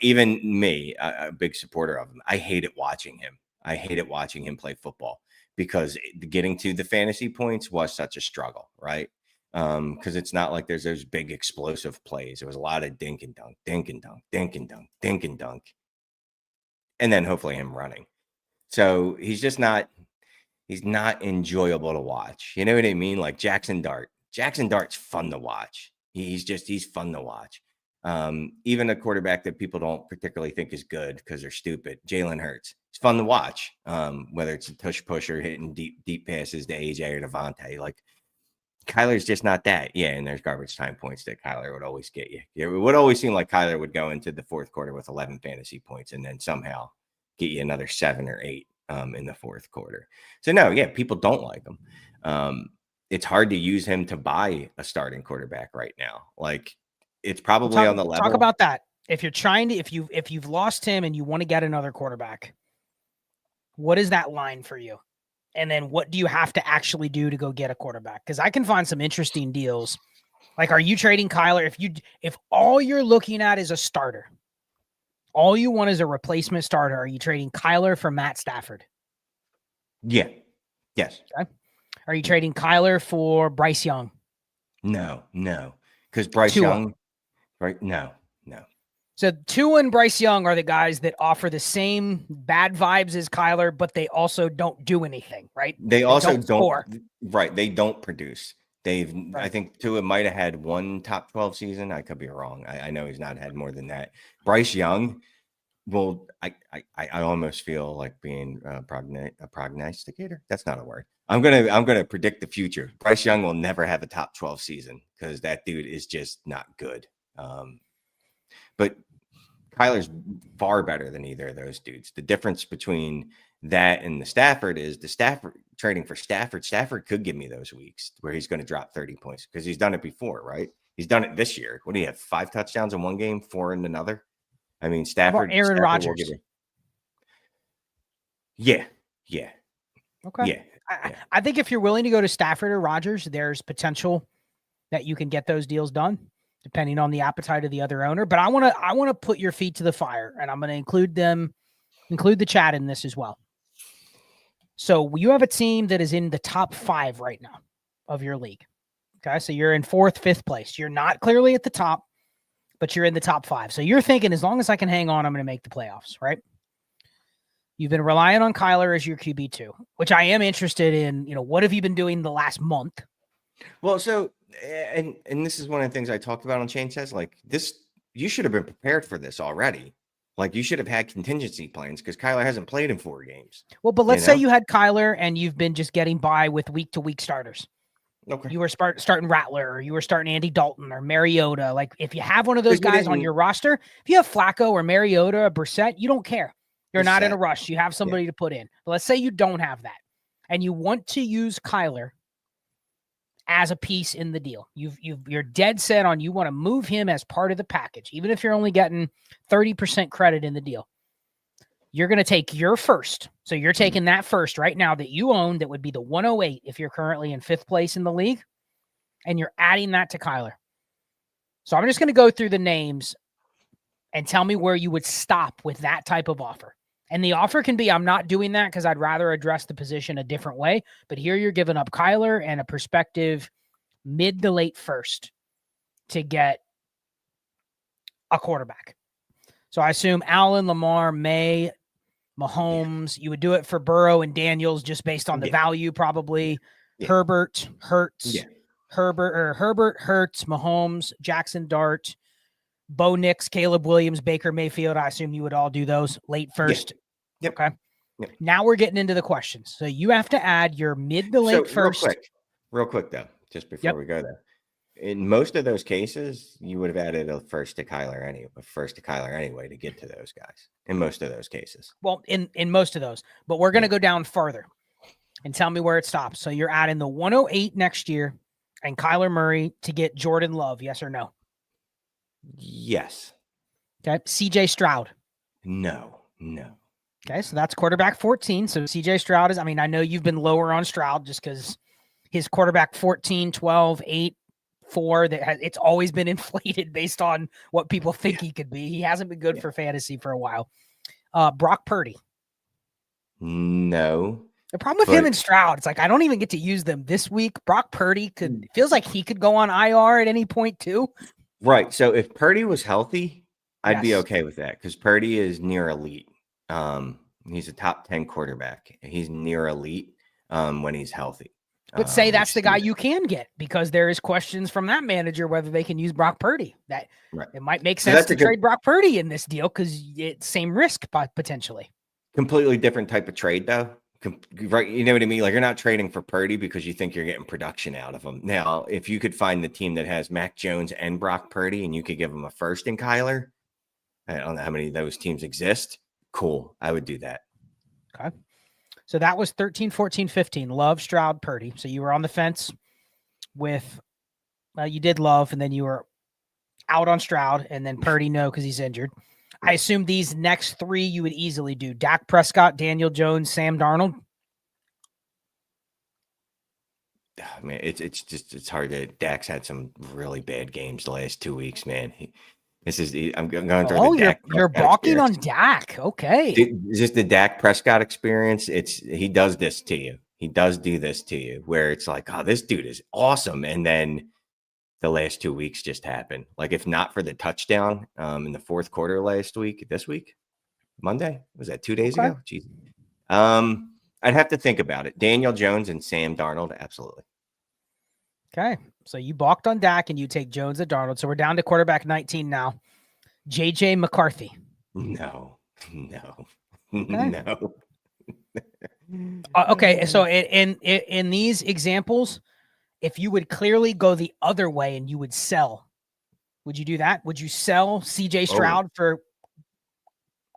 even me, a big supporter of him, I hated watching him. I hated watching him play football because getting to the fantasy points was such a struggle, right? Because it's not like there's those big explosive plays. There was a lot of dink and dunk, dink and dunk, dink and dunk, dink and dunk, and then hopefully him running. So he's not enjoyable to watch. You know what I mean? Like Jackson Dart's fun to watch. He's fun to watch. Even a quarterback that people don't particularly think is good because they're stupid, Jalen Hurts. It's fun to watch. Whether it's a tush pusher hitting deep passes to AJ or Devontae, Kyler's just not that. Yeah, and there's garbage time points that Kyler would always get you. It would always seem like Kyler would go into the fourth quarter with 11 fantasy points and then somehow get you another 7 or 8 in the fourth quarter. So, no, yeah, people don't like him. It's hard to use him to buy a starting quarterback right now. It's probably on the level. Talk about that. If you're trying to, if you've lost him and you want to get another quarterback, what is that line for you? And then what do you have to actually do to go get a quarterback? Because I can find some interesting deals. Are you trading Kyler? If all you're looking at is a starter, all you want is a replacement starter, are you trading Kyler for Matt Stafford? Yeah. Yes. Okay. Are you trading Kyler for Bryce Young? No. Because Bryce Young, right? No. So Tua and Bryce Young are the guys that offer the same bad vibes as Kyler, but they also don't do anything, right? They also don't score. Right. They don't produce. I think Tua might have had one top 12 season. I could be wrong. I know he's not had more than that. Bryce Young, well, I almost feel like being a prognosticator. That's not a word. I'm gonna predict the future. Bryce Young will never have a top 12 season because that dude is just not good. But Kyler's far better than either of those dudes. The difference between That and the Stafford trading for Stafford. Stafford could give me those weeks where he's going to drop 30 points because he's done it before, right? He's done it this year. What do you have? 5 touchdowns in one game, 4 in another. I mean, How about Stafford Aaron will Rodgers? give you. Yeah. Okay. Yeah. I think if you're willing to go to Stafford or Rodgers, there's potential that you can get those deals done, depending on the appetite of the other owner. But I want to put your feet to the fire, and I'm going to include the chat in this as well. So you have a team that is in the top 5 right now of your league. Okay, so you're in 4th, 5th place. You're not clearly at the top, but you're in the top 5. So you're thinking, as long as I can hang on, I'm going to make the playoffs, right? You've been relying on Kyler as your QB2, which I am interested in. What have you been doing the last month? Well, so, and this is one of the things I talked about on Shane Says, like this, you should have been prepared for this already. Like you should have had contingency plans because Kyler hasn't played in 4 games. Well, but let's say you had Kyler and you've been just getting by with week-to-week starters. Okay. You were starting Rattler, or you were starting Andy Dalton or Mariota. Like if you have one of those guys on your roster, if you have Flacco or Mariota or Brissett, you don't care. You're not in a rush. You have somebody to put in. But let's say you don't have that and you want to use Kyler as a piece in the deal. You're dead set on you want to move him as part of the package, even if you're only getting 30% credit in the deal. You're going to take your first. So you're taking that first right now that you own. That would be the 108 if you're currently in 5th place in the league, and you're adding that to Kyler. So I'm just going to go through the names and tell me where you would stop with that type of offer. And the offer can be, I'm not doing that because I'd rather address the position a different way. But here you're giving up Kyler and a prospective mid to late first to get a quarterback. So I assume Allen, Lamar, May, Mahomes. You would do it for Burrow and Daniels just based on the value, probably. Herbert, Hurts, Herbert, Hurts, Mahomes, Jackson Dart, Bo Nix, Caleb Williams, Baker Mayfield. I assume you would all do those late first. Yep. Okay. Yep. Now we're getting into the questions. So you have to add your mid to late first. Real quick though, just before we go there. In most of those cases, you would have added a first to Kyler anyway to get to those guys. In most of those cases. Well, in most of those, but we're going to go down further and tell me where it stops. So you're adding the 108 next year and Kyler Murray to get Jordan Love. Yes or no? Yes. Okay. CJ Stroud. No. Okay. So that's quarterback 14. So CJ Stroud is, I know you've been lower on Stroud just because his quarterback 14, 12, 8, 4, it's always been inflated based on what people think he could be. He hasn't been good for fantasy for a while. Brock Purdy. No. The problem with him and Stroud, it's like I don't even get to use them this week. Brock Purdy feels like he could go on IR at any point too. Right. So if Purdy was healthy, I'd be okay with that because Purdy is near elite. He's a top 10 quarterback. He's near elite when he's healthy. But say that's the guy you can get because there is questions from that manager whether they can use Brock Purdy. It might make sense to trade Brock Purdy in this deal because it's same risk potentially. Completely different type of trade though. Right, you know what I mean? Like you're not trading for Purdy because you think you're getting production out of him. Now, if you could find the team that has Mac Jones and Brock Purdy and you could give them a first in Kyler, I don't know how many of those teams exist. Cool. I would do that. Okay. So that was 13, 14, 15. Love, Stroud, Purdy. So you were on the fence with, you did Love, and then you were out on Stroud, and then Purdy, no, because he's injured. I assume these next 3 you would easily do. Dak Prescott, Daniel Jones, Sam Darnold. I mean, it's hard to. Dak's had some really bad games the last 2 weeks, man. I'm going through the Dak. You're balking on Dak. Okay. Is this the Dak Prescott experience? He does this to you. He does do this to you where it's like, oh, this dude is awesome. And then the last 2 weeks just happened. Like if not for the touchdown in the 4th quarter this week, Monday, was that 2 days ago? Jeez. I'd have to think about it. Daniel Jones and Sam Darnold. Absolutely. Okay. So you balked on Dak and you take Jones and Darnold. So we're down to quarterback 19 now. JJ McCarthy. No. Okay. No. Okay. So in these examples, if you would clearly go the other way and you would sell, would you do that? Would you sell CJ Stroud for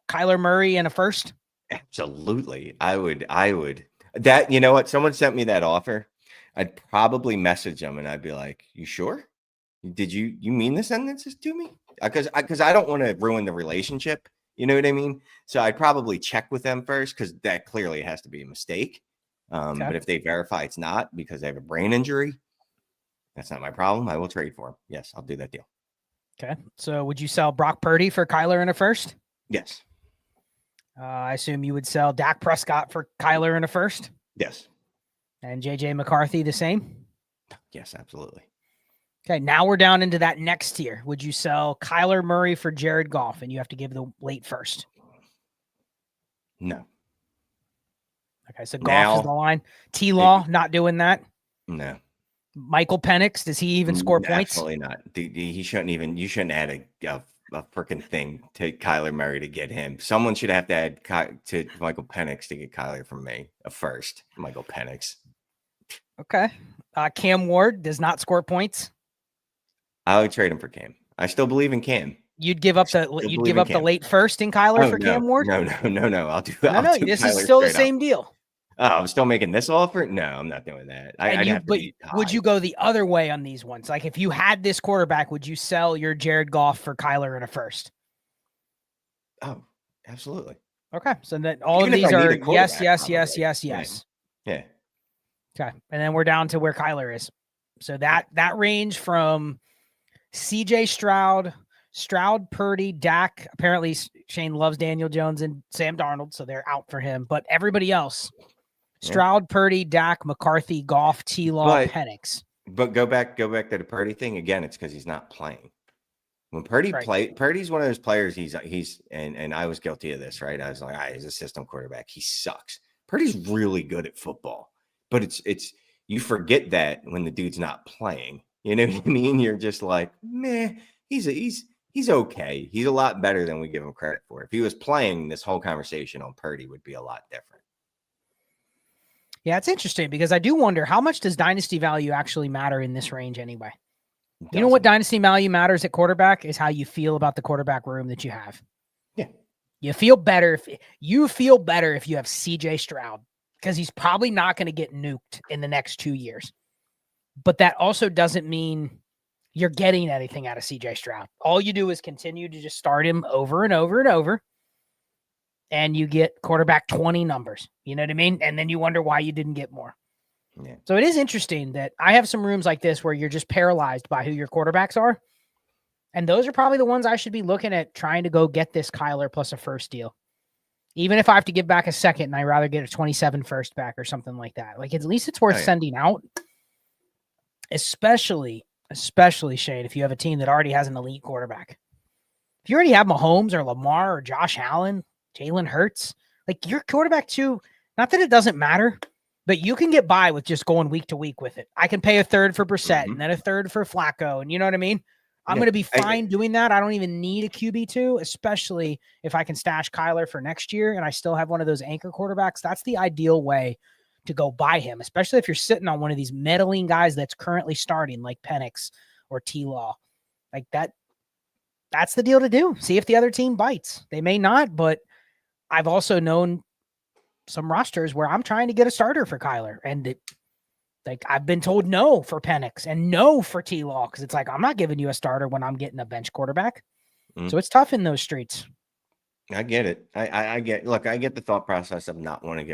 Kyler Murray and a first? Absolutely. I would. That, you know what? Someone sent me that offer. I'd probably message them and I'd be like, "You sure? Did you mean to send this to me?" Because I don't want to ruin the relationship. You know what I mean? So I'd probably check with them first, because that clearly has to be a mistake. Okay. But if they verify it's not because they have a brain injury, that's not my problem. I will trade for him. Yes, I'll do that deal. Okay. So would you sell Brock Purdy for Kyler in a first? Yes. I assume you would sell Dak Prescott for Kyler in a first? Yes. And JJ McCarthy the same? Yes, absolutely. Okay, now we're down into that next tier. Would you sell Kyler Murray for Jared Goff, and you have to give the late first? No. Okay, so Goff is the line. T-Law, not doing that? No. Michael Penix, does he even score points? Absolutely not. He shouldn't even. You shouldn't add a freaking thing to Kyler Murray to get him. Someone should have to add to Michael Penix to get Kyler from me. A first, Michael Penix. Okay. Cam Ward does not score points. I would trade him for Cam. I still believe in Cam. You'd give up the late first in Kyler for Cam Ward? No. I'll do that. No. This is still the same deal. Oh, I'm still making this offer? No, I'm not doing that. Would you go the other way on these ones? Like, if you had this quarterback, would you sell your Jared Goff for Kyler in a first? Oh, absolutely. Okay. So then all of these are yes. Yeah. Okay. And then we're down to where Kyler is. So that range from CJ Stroud, Purdy, Dak. Apparently Shane loves Daniel Jones and Sam Darnold, so they're out for him. But everybody else, Stroud, Purdy, Dak, McCarthy, Goff, T-Law, Penix. But go back to the Purdy thing again. It's because he's not playing. When Purdy Purdy's one of those players. He's and I was guilty of this, right? I was like, he's a system quarterback. He sucks. Purdy's really good at football, but it's you forget that when the dude's not playing. You know what I mean? You're just like, meh. He's okay. He's a lot better than we give him credit for. If he was playing, this whole conversation on Purdy would be a lot different. Yeah, it's interesting because I do wonder, how much does dynasty value actually matter in this range anyway? You know what dynasty value matters at quarterback is how you feel about the quarterback room that you have. Yeah. You feel better if you have CJ Stroud, because he's probably not going to get nuked in the next 2 years. But that also doesn't mean you're getting anything out of CJ Stroud. All you do is continue to just start him over and over and over, and you get quarterback 20 numbers. You know what I mean? And then you wonder why you didn't get more. Yeah. So it is interesting that I have some rooms like this where you're just paralyzed by who your quarterbacks are. And those are probably the ones I should be looking at, trying to go get this Kyler plus a first deal. Even if I have to give back a second and I'd rather get a 27 first back or something like that. Like, at least it's worth sending out. Especially Shane, if you have a team that already has an elite quarterback. If you already have Mahomes or Lamar or Josh Allen, Jalen Hurts, like, your quarterback too, not that it doesn't matter, but you can get by with just going week to week with it. I can pay a third for Brissett and then a third for Flacco. And you know what I mean? I'm going to be fine doing that. I don't even need a QB2, especially if I can stash Kyler for next year and I still have one of those anchor quarterbacks. That's the ideal way to go buy him, especially if you're sitting on one of these meddling guys that's currently starting, like Penix or T-Law. Like that. That's the deal to do. See if the other team bites. They may not, but I've also known some rosters where I'm trying to get a starter for Kyler, and I've been told no for Penix and no for T-Law, because it's like, I'm not giving you a starter when I'm getting a bench quarterback. So it's tough in those streets. I get it. I get the thought process of not wanting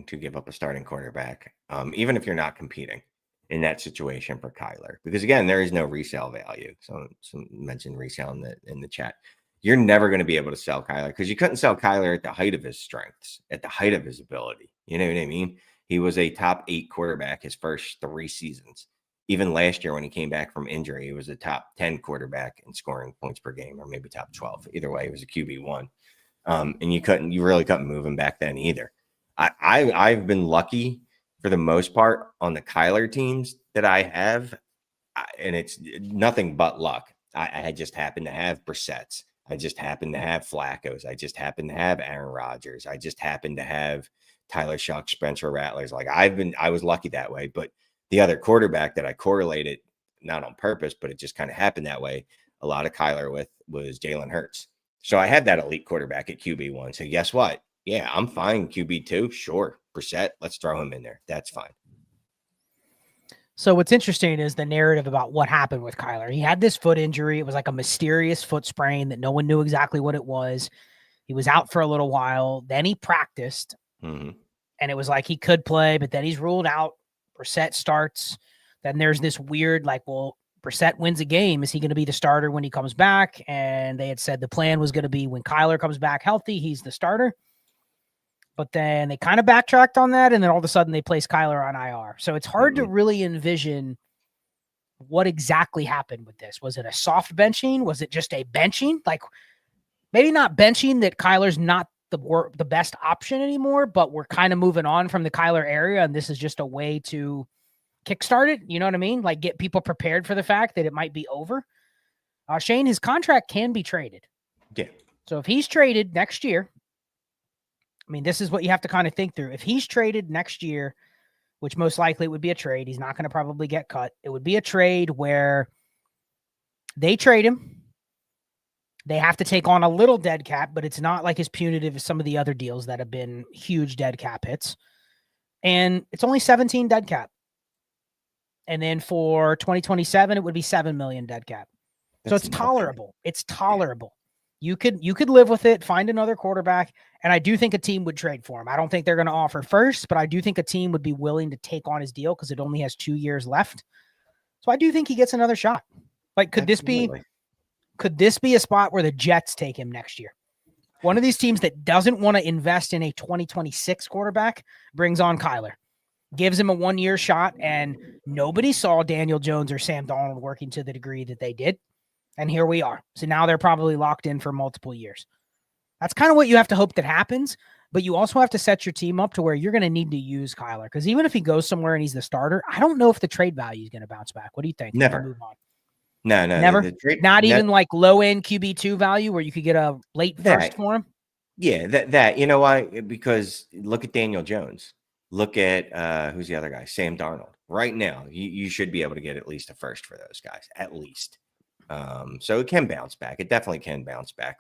to give up a starting quarterback, even if you're not competing in that situation for Kyler, because again, there is no resale value. So some mentioned resale in the chat. You're never going to be able to sell Kyler, because you couldn't sell Kyler at the height of his strengths, at the height of his ability. You know what I mean? He was a top 8 quarterback his first 3 seasons. Even last year when he came back from injury, he was a top 10 quarterback in scoring points per game, or maybe top 12. Either way, he was a QB1. And you really couldn't move him back then either. I've been lucky for the most part on the Kyler teams that I have, and it's nothing but luck. I just happen to have Brissett's. I just happen to have Flacco's. I just happen to have Aaron Rodgers. I just happen to have Tyler Shuck, Spencer Rattlers. Like, I was lucky that way. But the other quarterback that I correlated, not on purpose, but it just kind of happened that way, a lot of Kyler with, was Jalen Hurts. So I had that elite quarterback at QB1. So guess what? Yeah, I'm fine. QB2, sure. Brissett, let's throw him in there. That's fine. So what's interesting is the narrative about what happened with Kyler. He had this foot injury. It was like a mysterious foot sprain that no one knew exactly what it was. He was out for a little while. Then he practiced, and it was like he could play, but then he's ruled out. Brissett starts. Then there's this weird, like, well, Brissett wins a game. Is he going to be the starter when he comes back? And they had said the plan was going to be when Kyler comes back healthy, he's the starter. But then they kind of backtracked on that, and then all of a sudden they placed Kyler on IR. So it's hard to really envision what exactly happened with this. Was it a soft benching? Was it just a benching? Like, maybe not benching that Kyler's not the best option anymore, but we're kind of moving on from the Kyler area, and this is just a way to kickstart it. You know what I mean? Like, get people prepared for the fact that it might be over. Shane, his contract can be traded. Yeah. So if he's traded next year, I mean, this is what you have to kind of think through. If he's traded next year, which most likely it would be a trade, he's not going to probably get cut. It would be a trade where they trade him. They have to take on a little dead cap, but it's not like as punitive as some of the other deals that have been huge dead cap hits. And it's only 17 dead cap. And then for 2027, it would be 7 million dead cap. So it's tolerable. It's tolerable. You could live with it, find another quarterback, and I do think a team would trade for him. I don't think they're going to offer first, but I do think a team would be willing to take on his deal because it only has 2 years left. So I do think he gets another shot. Like, could this be a spot where the Jets take him next year? One of these teams that doesn't want to invest in a 2026 quarterback brings on Kyler, gives him a 1-year shot, and nobody saw Daniel Jones or Sam Darnold working to the degree that they did. And here we are. So now they're probably locked in for multiple years. That's kind of what you have to hope that happens, but you also have to set your team up to where you're going to need to use Kyler, because even if he goes somewhere and he's the starter, I don't know if the trade value is going to bounce back. What do you think? Never. Move on. No. Never. Not even like low-end QB2 value where you could get a late first for him? Yeah, that. You know why? Because look at Daniel Jones. Look at who's the other guy? Sam Darnold. Right now, you should be able to get at least a first for those guys, at least. So it can bounce back. It definitely can bounce back.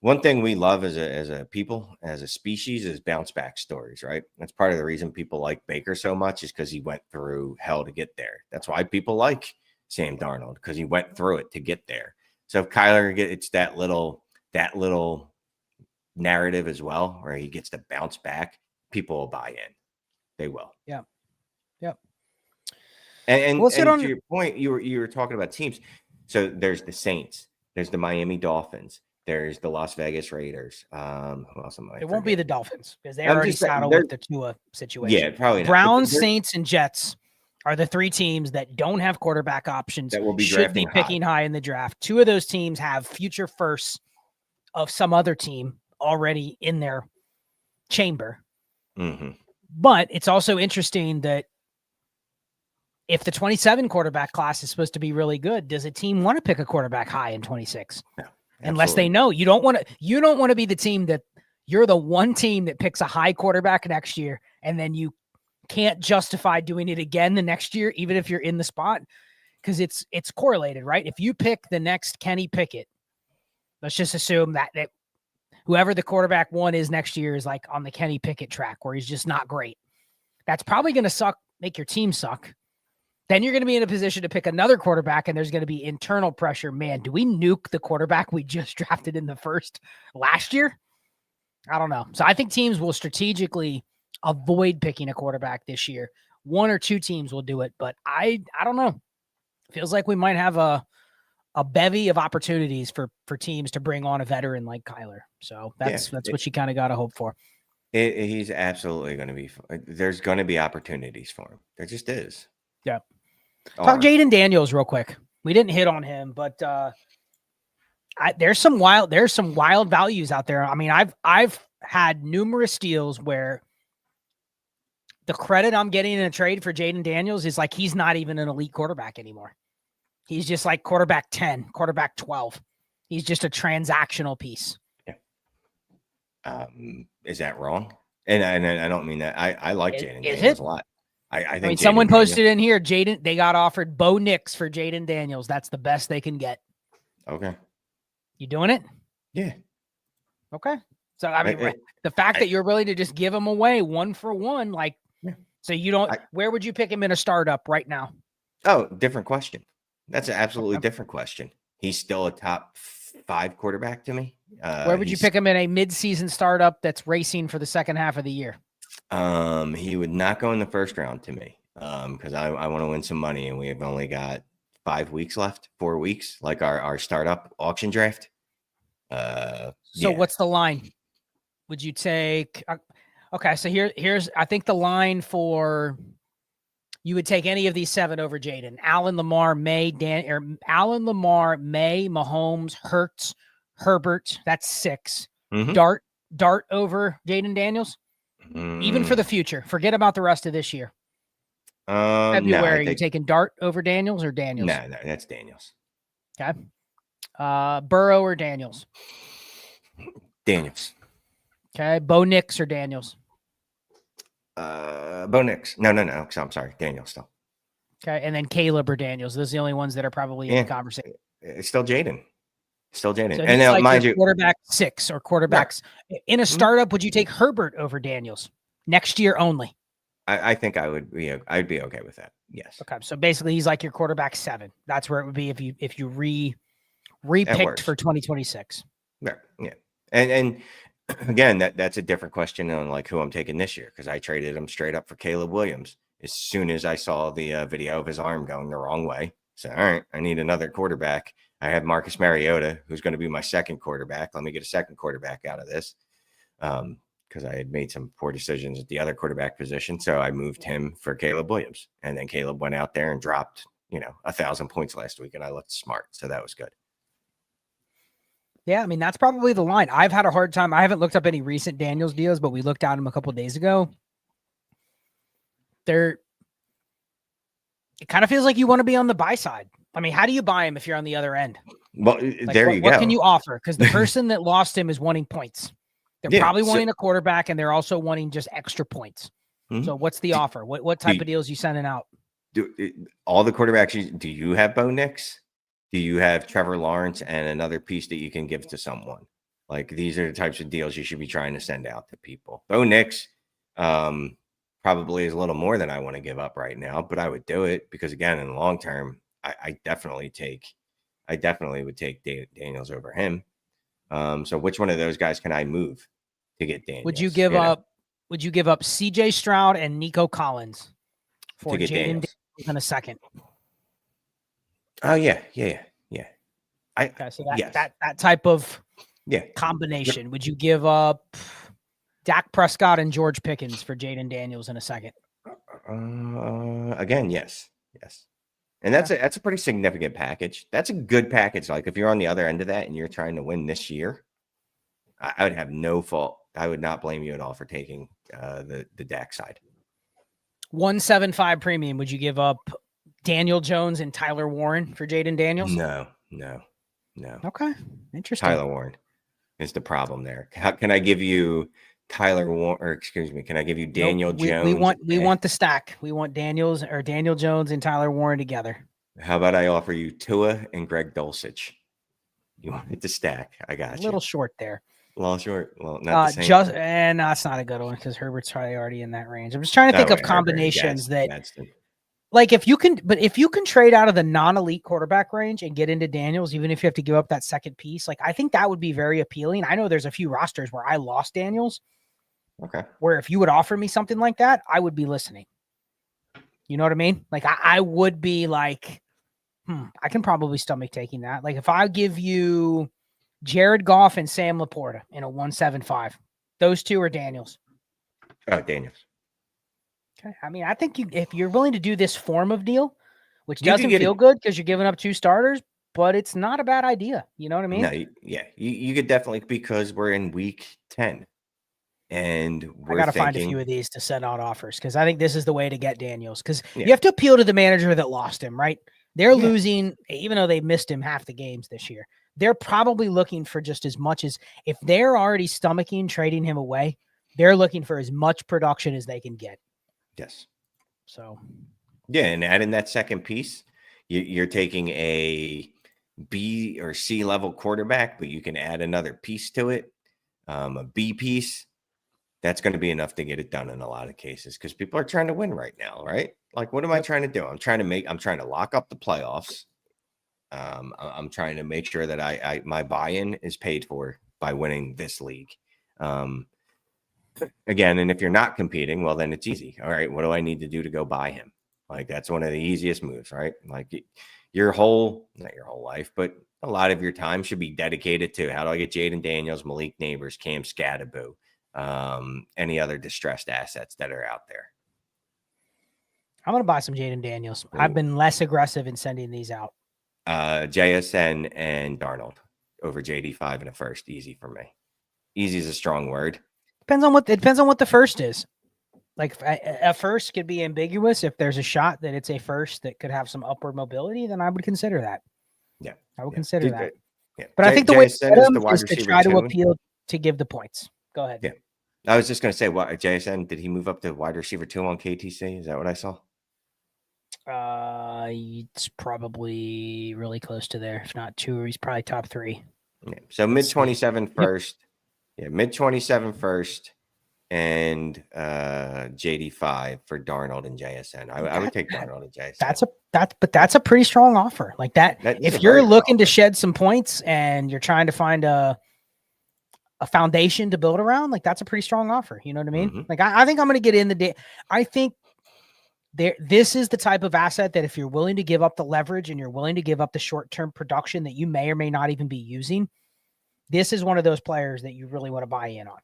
One thing we love as a people, as a species, is bounce back stories, right? That's part of the reason people like Baker so much, is because he went through hell to get there. That's why people like Sam Darnold, because he went through it to get there. So if Kyler it's that little narrative as well, where he gets to bounce back, people will buy in. They will. Yeah. And to your point, you were talking about teams. So there's the Saints, there's the Miami Dolphins, there's the Las Vegas Raiders. Who else am I? It won't be the Dolphins because they already saddled with the Tua situation. Yeah, probably not. Browns, Saints, and Jets are the 3 teams that don't have quarterback options, that will be should be picking high in the draft. 2 of those teams have future firsts of some other team already in their chamber. Mm-hmm. But it's also interesting that if the 27 quarterback class is supposed to be really good, does a team want to pick a quarterback high in 26? No, unless they know you don't want to be the team that you're the one team that picks a high quarterback next year, and then you can't justify doing it again the next year, even if you're in the spot, because it's correlated, right? If you pick the next Kenny Pickett, let's just assume that whoever the quarterback 1 is next year is like on the Kenny Pickett track where he's just not great. That's probably going to make your team suck. Then you're going to be in a position to pick another quarterback, and there's going to be internal pressure. Man, do we nuke the quarterback we just drafted in the first last year? I don't know. So I think teams will strategically avoid picking a quarterback this year. 1 or 2 teams will do it, but I don't know. Feels like we might have a bevy of opportunities for teams to bring on a veteran like Kyler. So that's what you kind of got to hope for. He's absolutely going to be. There's going to be opportunities for him. There just is. Yeah. Talk Jaden Daniels real quick. We didn't hit on him, but there's some wild values out there. I mean, I've had numerous deals where the credit I'm getting in a trade for Jaden Daniels is like he's not even an elite quarterback anymore. He's just like quarterback 10, quarterback 12. He's just a transactional piece. Yeah. Is that wrong? And I don't mean that. I like Jaden Daniels a lot. I think I mean, someone posted in here, they got offered Bo Nix for Jaden Daniels. That's the best they can get. Okay. You doing it? Yeah. Okay. So, I mean, the fact that you're willing to just give him away 1 for 1, like, so you don't, where would you pick him in a startup right now? Oh, different question. That's an absolutely different question. He's still a top 5 quarterback to me. Where would you pick him in a mid-season startup that's racing for the second half of the year? He would not go in the first round to me because I want to win some money, and we have only got 5 weeks left, 4 weeks, like our startup auction draft. So what's the line? Would you take? Okay, so here's I think the line for you would take any of these 7 over Jaden. Allen, Lamar, May, Mahomes, Hurts, Herbert. That's 6. Dart over Jaden Daniels. Even for the future. Forget about the rest of this year. February, you taking Dart over Daniels or Daniels? No, that's Daniels. Okay. Burrow or Daniels? Daniels. Okay. Bo Nix or Daniels? Bo Nix. No. I'm sorry. Daniels still. Okay. And then Caleb or Daniels. Those are the only ones that are probably in the conversation. It's still Jaden. So and now, mind you, quarterback 6 or quarterbacks in a startup. Would you take Herbert over Daniels next year only? I think I would be. I'd be okay with that. Yes. Okay. So basically, he's like your quarterback 7. That's where it would be if you repicked for 2026. Yeah. And again, that's a different question on like who I'm taking this year, because I traded him straight up for Caleb Williams as soon as I saw the video of his arm going the wrong way. So, all right, I need another quarterback. I have Marcus Mariota, who's going to be my second quarterback. Let me get a second quarterback out of this, because I had made some poor decisions at the other quarterback position. So I moved him for Caleb Williams, and then Caleb went out there and dropped 1,000 points last week, and I looked smart, so that was good. Yeah, I mean, that's probably the line. I've had a hard time. I haven't looked up any recent Daniels deals, but we looked at them a couple of days ago. It kind of feels like you want to be on the buy side. I mean, how do you buy him if you're on the other end? Well, there you go. What can you offer? Because the person that lost him is wanting points. They're probably wanting a quarterback, and they're also wanting just extra points. So what's the offer? What type of deals you sending out? All the quarterbacks, do you have Bo Nix? Do you have Trevor Lawrence and another piece that you can give to someone? Like, these are the types of deals you should be trying to send out to people. Bo Nix probably is a little more than I want to give up right now, but I would do it because, again, in the long term, I definitely would take Daniels over him. So which one of those guys can I move to get Daniels? Would you give up CJ Stroud and Nico Collins for Jaden Daniels in a second? Oh yeah. So that type of combination. Yep. Would you give up Dak Prescott and George Pickens for Jaden Daniels in a second? Again, yes. And that's a pretty significant package. That's a good package. Like, if you're on the other end of that and you're trying to win this year, I would have no fault. I would not blame you at all for taking the Dak side. 175 premium. Would you give up Daniel Jones and Tyler Warren for Jaden Daniels? No. Okay. Interesting. Tyler Warren is the problem there. How can I give you Tyler Warren, or excuse me, can I give you Daniel Jones? We want the stack. We want Daniel Jones and Tyler Warren together. How about I offer you Tua and Greg Dulcich? You want it to stack? I got you. A little short there. A little short. Well, not the same. That's not a good one because Herbert's probably already in that range. I'm just trying to think of combinations like if you can trade out of the non-elite quarterback range and get into Daniels, even if you have to give up that second piece, like I think that would be very appealing. I know there's a few rosters where I lost Daniels. Okay. Where if you would offer me something like that, I would be listening. You know what I mean? Like I would be like, I can probably stomach taking that. Like if I give you Jared Goff and Sam Laporta in a 175, those two are Daniels. Oh, Daniels. Okay. I mean, I think if you're willing to do this form of deal, which doesn't feel good because you're giving up 2 starters, but it's not a bad idea. You know what I mean? No, you could definitely, because we're in week 10. And I got to find a few of these to send out offers because I think this is the way to get Daniels because you have to appeal to the manager that lost him, right? They're losing, even though they missed him half the games this year. They're probably looking for just as much as if they're already stomaching trading him away, they're looking for as much production as they can get. Yes. So. Yeah, and adding that second piece, you're taking a B or C level quarterback, but you can add another piece to it, a B piece, that's going to be enough to get it done in a lot of cases because people are trying to win right now, right? Like, what am I trying to do? I'm trying to lock up the playoffs. I'm trying to make sure that my buy-in is paid for by winning this league. Again, and if you're not competing, well, then it's easy. All right, what do I need to do to go buy him? Like, that's one of the easiest moves, right? Like, not your whole life, but a lot of your time should be dedicated to how do I get Jaden Daniels, Malik Neighbors, Cam Scadaboo, any other distressed assets that are out there. I'm going to buy some Jaden Daniels. Ooh. I've been less aggressive in sending these out. JSN and Darnold over JD5 and a first. Easy for me. Easy is a strong word. Depends on what the first is. Like a first could be ambiguous. If there's a shot that it's a first that could have some upward mobility, then I would consider that. Yeah, I would consider that. Yeah. But I think the way is to try to appeal to give the points. Go ahead. Yeah, I was just going to say, what JSN, did he move up to wide receiver 2 on KTC? Is that what I saw? It's probably really close to there. If not 2, he's probably top 3. Yeah. So mid 27 first. Yep. Yeah, mid 27 first. And JD5 for Darnold and JSN. I would take Darnold and JSN. That's a pretty strong offer. Like that if you're looking to shed some points and you're trying to find a foundation to build around, like that's a pretty strong offer. You know what I mean? Mm-hmm. Like I think I'm going to get in the day. I think this is the type of asset that if you're willing to give up the leverage and you're willing to give up the short-term production that you may or may not even be using, this is one of those players that you really want to buy in on.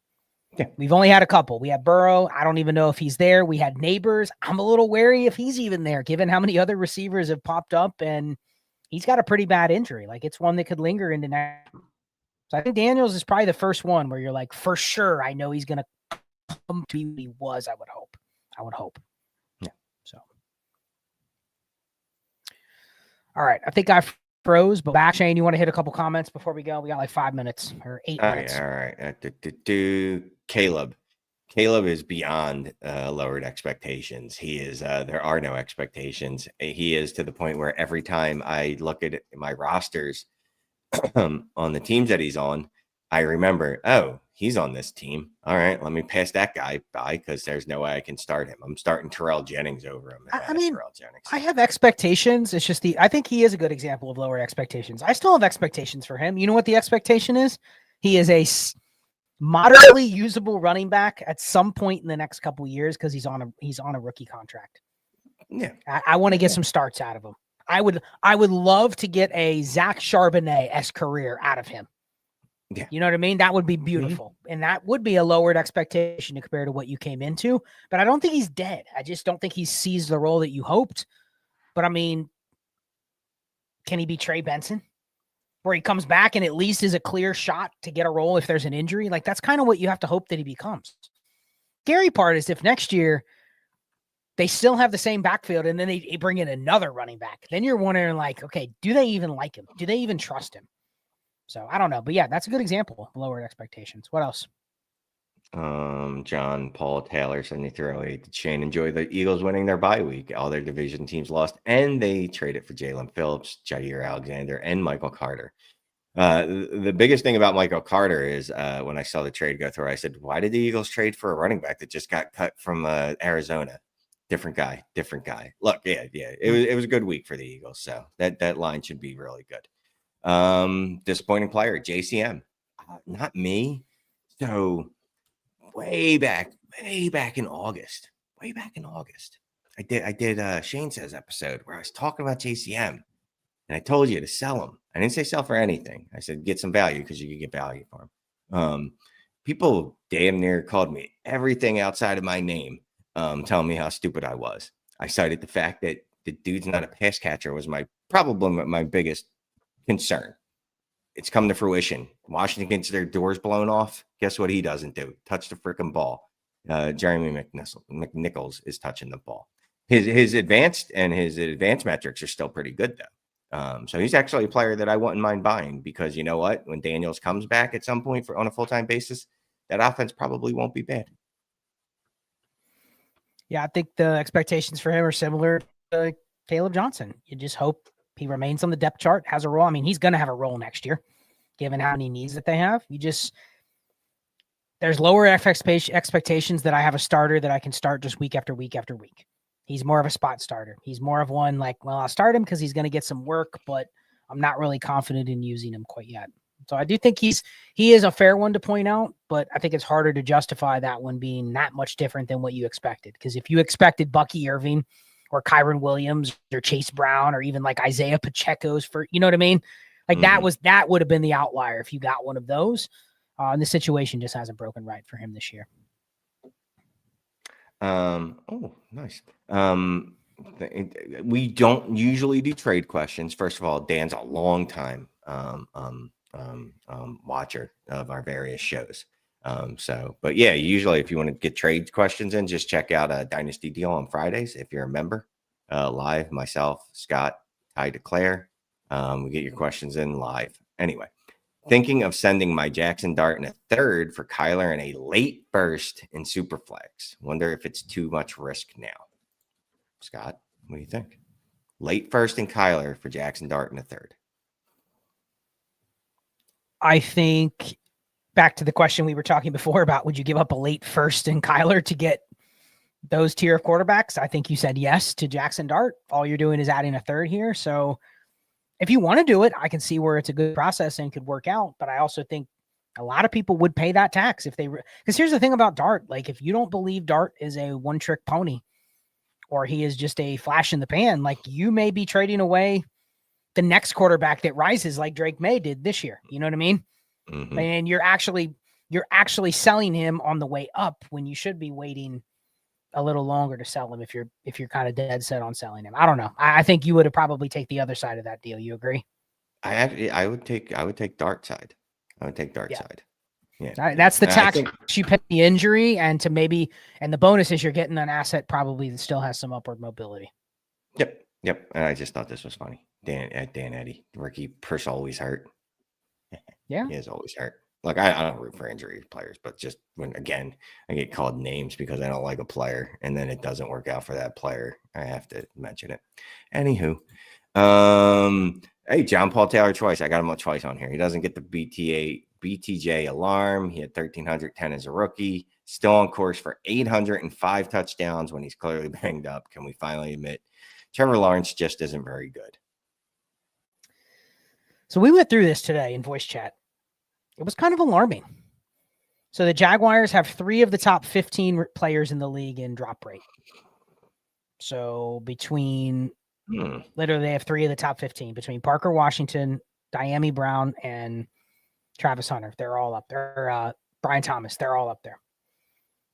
Yeah, we've only had a couple. We had Burrow. I don't even know if he's there. We had Neighbors. I'm a little wary if he's even there, given how many other receivers have popped up, and he's got a pretty bad injury. Like, it's one that could linger into next. So I think Daniels is probably the first one where you're like, for sure, I know he's going to come to what he was. I would hope. Yeah. So, all right. I think I froze, but back, Shane, you want to hit a couple comments before we go? We got like 5 minutes or 8 minutes. All right. Caleb is beyond lowered expectations. He is, there are no expectations. He is to the point where every time I look at my rosters on the teams that he's on, I remember, oh, he's on this team. All right, let me pass that guy by because there's no way I can start him. I'm starting Terrell Jennings over him. I mean, I have expectations. It's just I think he is a good example of lower expectations. I still have expectations for him. You know what the expectation is? He is a moderately usable running back at some point in the next couple of years because he's on a rookie contract. Yeah, I want to get some starts out of him. I would love to get a Zach Charbonnet-esque career out of him. Yeah. You know what I mean? That would be beautiful. Mm-hmm. And that would be a lowered expectation compared to what you came into. But I don't think he's dead. I just don't think he sees the role that you hoped. But I mean, can he be Trey Benson? Where he comes back and at least is a clear shot to get a role if there's an injury? Like, that's kind of what you have to hope that he becomes. Scary part is if next year they still have the same backfield and then they bring in another running back, then you're wondering, like, okay, do they even like him? Do they even trust him? So I don't know, but yeah, that's a good example of lowered expectations. What else? John Paul Taylor 7308. Did Shane enjoy the Eagles winning their bye week? All their division teams lost, and they traded for Jalen Phillips, Jair Alexander, and Michael Carter. The biggest thing about Michael Carter is when I saw the trade go through, I said, "Why did the Eagles trade for a running back that just got cut from Arizona?" Different guy. Look, yeah, it was a good week for the Eagles, so that line should be really good. Disappointing player, JCM. Not me. So way back in August, I did Shane Says episode where I was talking about JCM and I told you to sell him. I didn't say sell for anything. I said get some value because you could get value for him. People damn near called me everything outside of my name, telling me how stupid I was. I cited the fact that the dude's not a pass catcher was probably my biggest concern. It's come to fruition. Washington gets their doors blown off. Guess what he doesn't do? Touch the freaking ball. Jeremy McNichols is touching the ball. His advanced metrics are still pretty good though. So he's actually a player that I wouldn't mind buying because you know what? When Daniels comes back at some point on a full-time basis, that offense probably won't be bad. Yeah, I think the expectations for him are similar to Caleb Johnson. You just hope He remains on the depth chart, has a role. I mean, he's going to have a role next year, given how many needs that they have. There's lower expectations that I have a starter that I can start just week after week after week. He's more of a spot starter. He's more of one like, well, I'll start him because he's going to get some work, but I'm not really confident in using him quite yet. So I do think he is a fair one to point out, but I think it's harder to justify that one being that much different than what you expected. Because if you expected Bucky Irving or Kyron Williams or Chase Brown or even like Isaiah Pacheco's you know what I mean? Like that would have been the outlier if you got one of those. And the situation just hasn't broken right for him this year. Oh, nice. We don't usually do trade questions. First of all, Dan's a long time watcher of our various shows. But yeah, usually if you want to get trade questions in, just check out Dynasty Deal on Fridays. If you're a member, live, myself, Scott, Ty DeClaire, we get your questions in live. Anyway, thinking of sending my Jackson Dart in a third for Kyler and a late burst in Superflex. Wonder if it's too much risk now. Scott, what do you think? Late first in Kyler for Jackson Dart in a third. I think back to the question we were talking before about would you give up a late first in Kyler to get those tier of quarterbacks? I think you said yes to Jackson Dart. All you're doing is adding a third here. So if you want to do it, I can see where it's a good process and could work out. But I also think a lot of people would pay that tax if they, because here's the thing about Dart. Like if you don't believe Dart is a one-trick pony or he is just a flash in the pan, like you may be trading away the next quarterback that rises like Drake May did this year. You know what I mean? Mm-hmm. And you're actually selling him on the way up when you should be waiting a little longer to sell him if you're kind of dead set on selling him. I don't know. I think you would have probably take the other side of that deal. You agree? I would take Dart side. I would take Dart side. Yeah. That's the tax you pay the injury and the bonus is you're getting an asset probably that still has some upward mobility. Yep. And I just thought this was funny. Dan Eddy, rookie purse always hurt. Yeah. He is always hurt. Like I don't root for injury players, but just when again I get called names because I don't like a player and then it doesn't work out for that player, I have to mention it. Anywho, hey, John Paul Taylor twice. I got him twice on here. He doesn't get the BTJ alarm. He had 1,310 as a rookie. Still on course for 805 touchdowns when he's clearly banged up. Can we finally admit Trevor Lawrence just isn't very good? So we went through this today in voice chat. It was kind of alarming. So the Jaguars have 3 of the top 15 players in the league in drop rate. So between literally they have 3 of the top 15 between Parker Washington, Diami Brown, and Travis Hunter. They're all up there. Brian Thomas, they're all up there.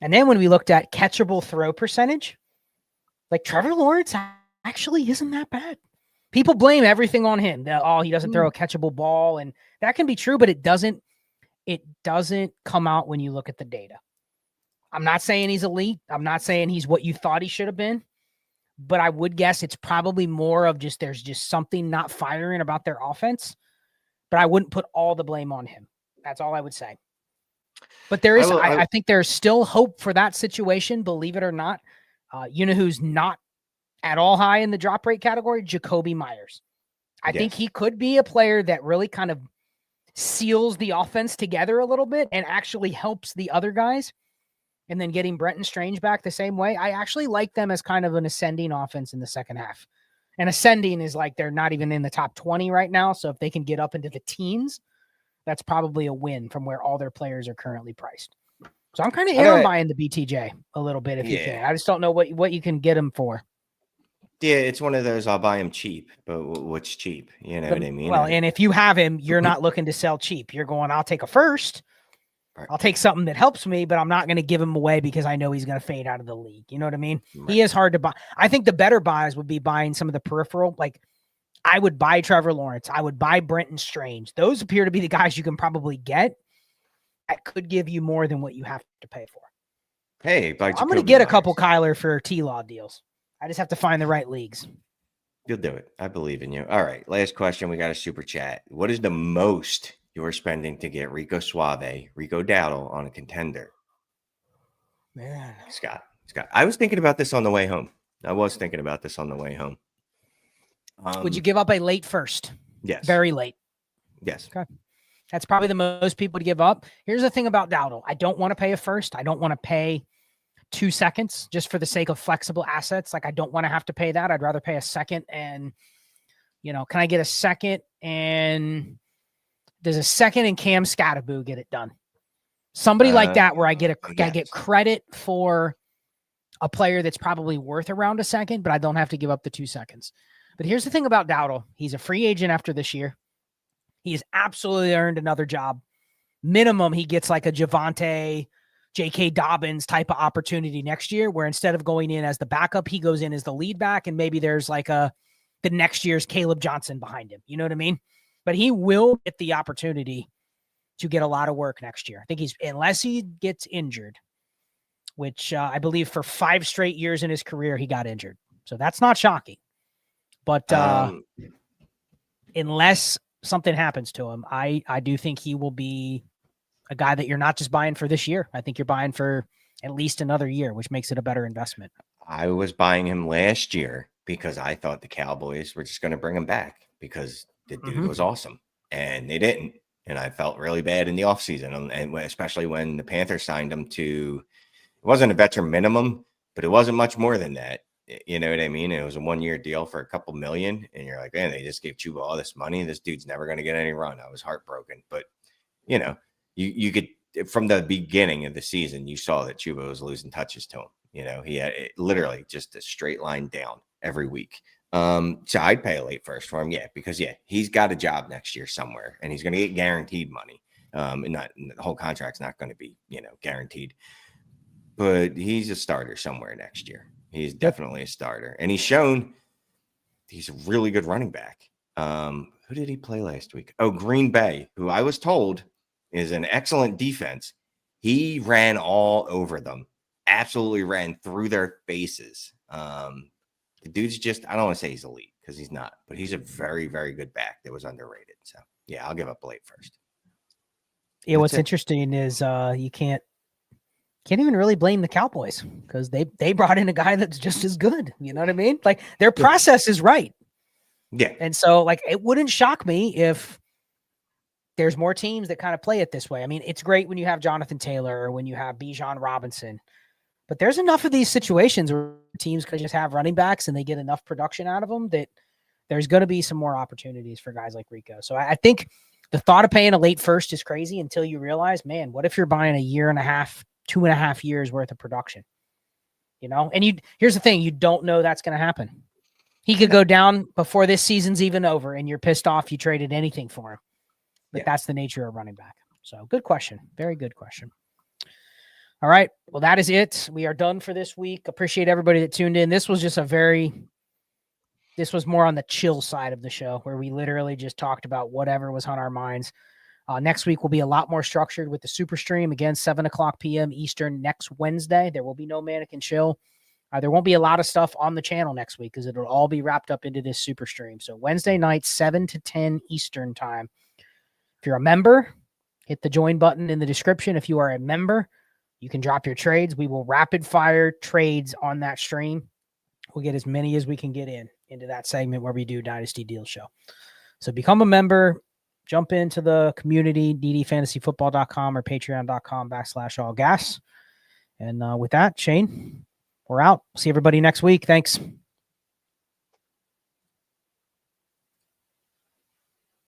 And then when we looked at catchable throw percentage, like Trevor Lawrence actually isn't that bad. People blame everything on him. He doesn't throw a catchable ball, and that can be true, but it doesn't come out when you look at the data. I'm not saying he's elite. I'm not saying he's what you thought he should have been, but I would guess it's probably more of there's just something not firing about their offense, but I wouldn't put all the blame on him. That's all I would say. But there is, I think there's still hope for that situation, believe it or not. You know who's not at all high in the drop rate category? Jacoby Myers. I think he could be a player that really kind of seals the offense together a little bit and actually helps the other guys. And then getting Brenton Strange back the same way. I actually like them as kind of an ascending offense in the second half. And ascending is like they're not even in the top 20 right now. So if they can get up into the teens, that's probably a win from where all their players are currently priced. So I'm kind of buying the BTJ a little bit if you can. I just don't know what you can get them for. Yeah, it's one of those I'll buy him cheap, but what's cheap? You know what I mean? Well, and if you have him, you're not looking to sell cheap. You're going, I'll take a first. Right. I'll take something that helps me, but I'm not going to give him away because I know he's going to fade out of the league. You know what I mean? Right. He is hard to buy. I think the better buys would be buying some of the peripheral. Like I would buy Trevor Lawrence. I would buy Brenton Strange. Those appear to be the guys you can probably get that could give you more than what you have to pay for. Hey, I'm going to get a couple Kyler for T-Law deals. I just have to find the right leagues. You'll do it. I believe in you. All right. Last question. We got a super chat. What is the most you're spending to get Rico Suave, Rico Dowdle on a contender? Man. Scott. I was thinking about this on the way home. Would you give up a late first? Yes. Very late. Yes. Okay. That's probably the most people to give up. Here's the thing about Dowdle. I don't want to pay a first. I don't want to pay 2 seconds just for the sake of flexible assets. Like, I don't want to have to pay that. I'd rather pay a second and, can I get a second and does a second and Cam Scattaboo get it done? Somebody like that where I get I get credit for a player that's probably worth around a second, but I don't have to give up the 2 seconds. But here's the thing about Dowdle. He's a free agent after this year. He has absolutely earned another job. Minimum, he gets like a Javonte, J.K. Dobbins type of opportunity next year, where instead of going in as the backup, he goes in as the lead back, and maybe there's like the next year's Caleb Johnson behind him. You know what I mean? But he will get the opportunity to get a lot of work next year. I think unless he gets injured, which I believe for 5 straight years in his career, he got injured. So that's not shocking. But unless something happens to him, I do think he will be a guy that you're not just buying for this year. I think you're buying for at least another year, which makes it a better investment. I was buying him last year because I thought the Cowboys were just going to bring him back because the dude was awesome, and they didn't. And I felt really bad in the offseason, and especially when the Panthers signed him to, it wasn't a veteran minimum, but it wasn't much more than that. You know what I mean? It was a 1-year deal for a couple million, and you're like, man, they just gave Chuba all this money. This dude's never going to get any run. I was heartbroken. But, you could, from the beginning of the season, you saw that Chuba was losing touches to him. He had literally just a straight line down every week. So I'd pay a late first for him. Yeah, because he's got a job next year somewhere, and he's going to get guaranteed money. And the whole contract's not going to be, guaranteed, but he's a starter somewhere next year. He's definitely a starter, and he's shown he's a really good running back. Who did he play last week? Oh, Green Bay, who I was told is an excellent defense. He ran all over them, absolutely ran through their faces. The dude's just, I don't want to say he's elite because he's not, but he's a very, very good back that was underrated. So, I'll give up late first. Yeah, what's interesting is you can't even really blame the Cowboys because they brought in a guy that's just as good. You know what I mean? Like, their process is right. Yeah. And so, like, it wouldn't shock me if there's more teams that kind of play it this way. I mean, it's great when you have Jonathan Taylor or when you have Bijan Robinson, but there's enough of these situations where teams could just have running backs and they get enough production out of them that there's going to be some more opportunities for guys like Rico. So I think the thought of paying a late first is crazy until you realize, man, what if you're buying a 2.5 years worth of production, and here's the thing. You don't know that's going to happen. He could go down before this season's even over and you're pissed off you traded anything for him, but that's the nature of running back. So good question. Very good question. All right. Well, that is it. We are done for this week. Appreciate everybody that tuned in. This was just this was more on the chill side of the show where we literally just talked about whatever was on our minds. Next week will be a lot more structured with the super stream. Again, 7:00 p.m. Eastern next Wednesday. There will be no Manic and Chill. There won't be a lot of stuff on the channel next week because it'll all be wrapped up into this super stream. So Wednesday night, 7 to 10 Eastern time. If you're a member, hit the join button in the description. If you are a member, you can drop your trades. We will rapid fire trades on that stream. We'll get as many as we can get into that segment where we do Dynasty Deal Show. So become a member, jump into the community, ddfantasyfootball.com or patreon.com/allgas. And with that, Shane, we're out. See everybody next week. Thanks.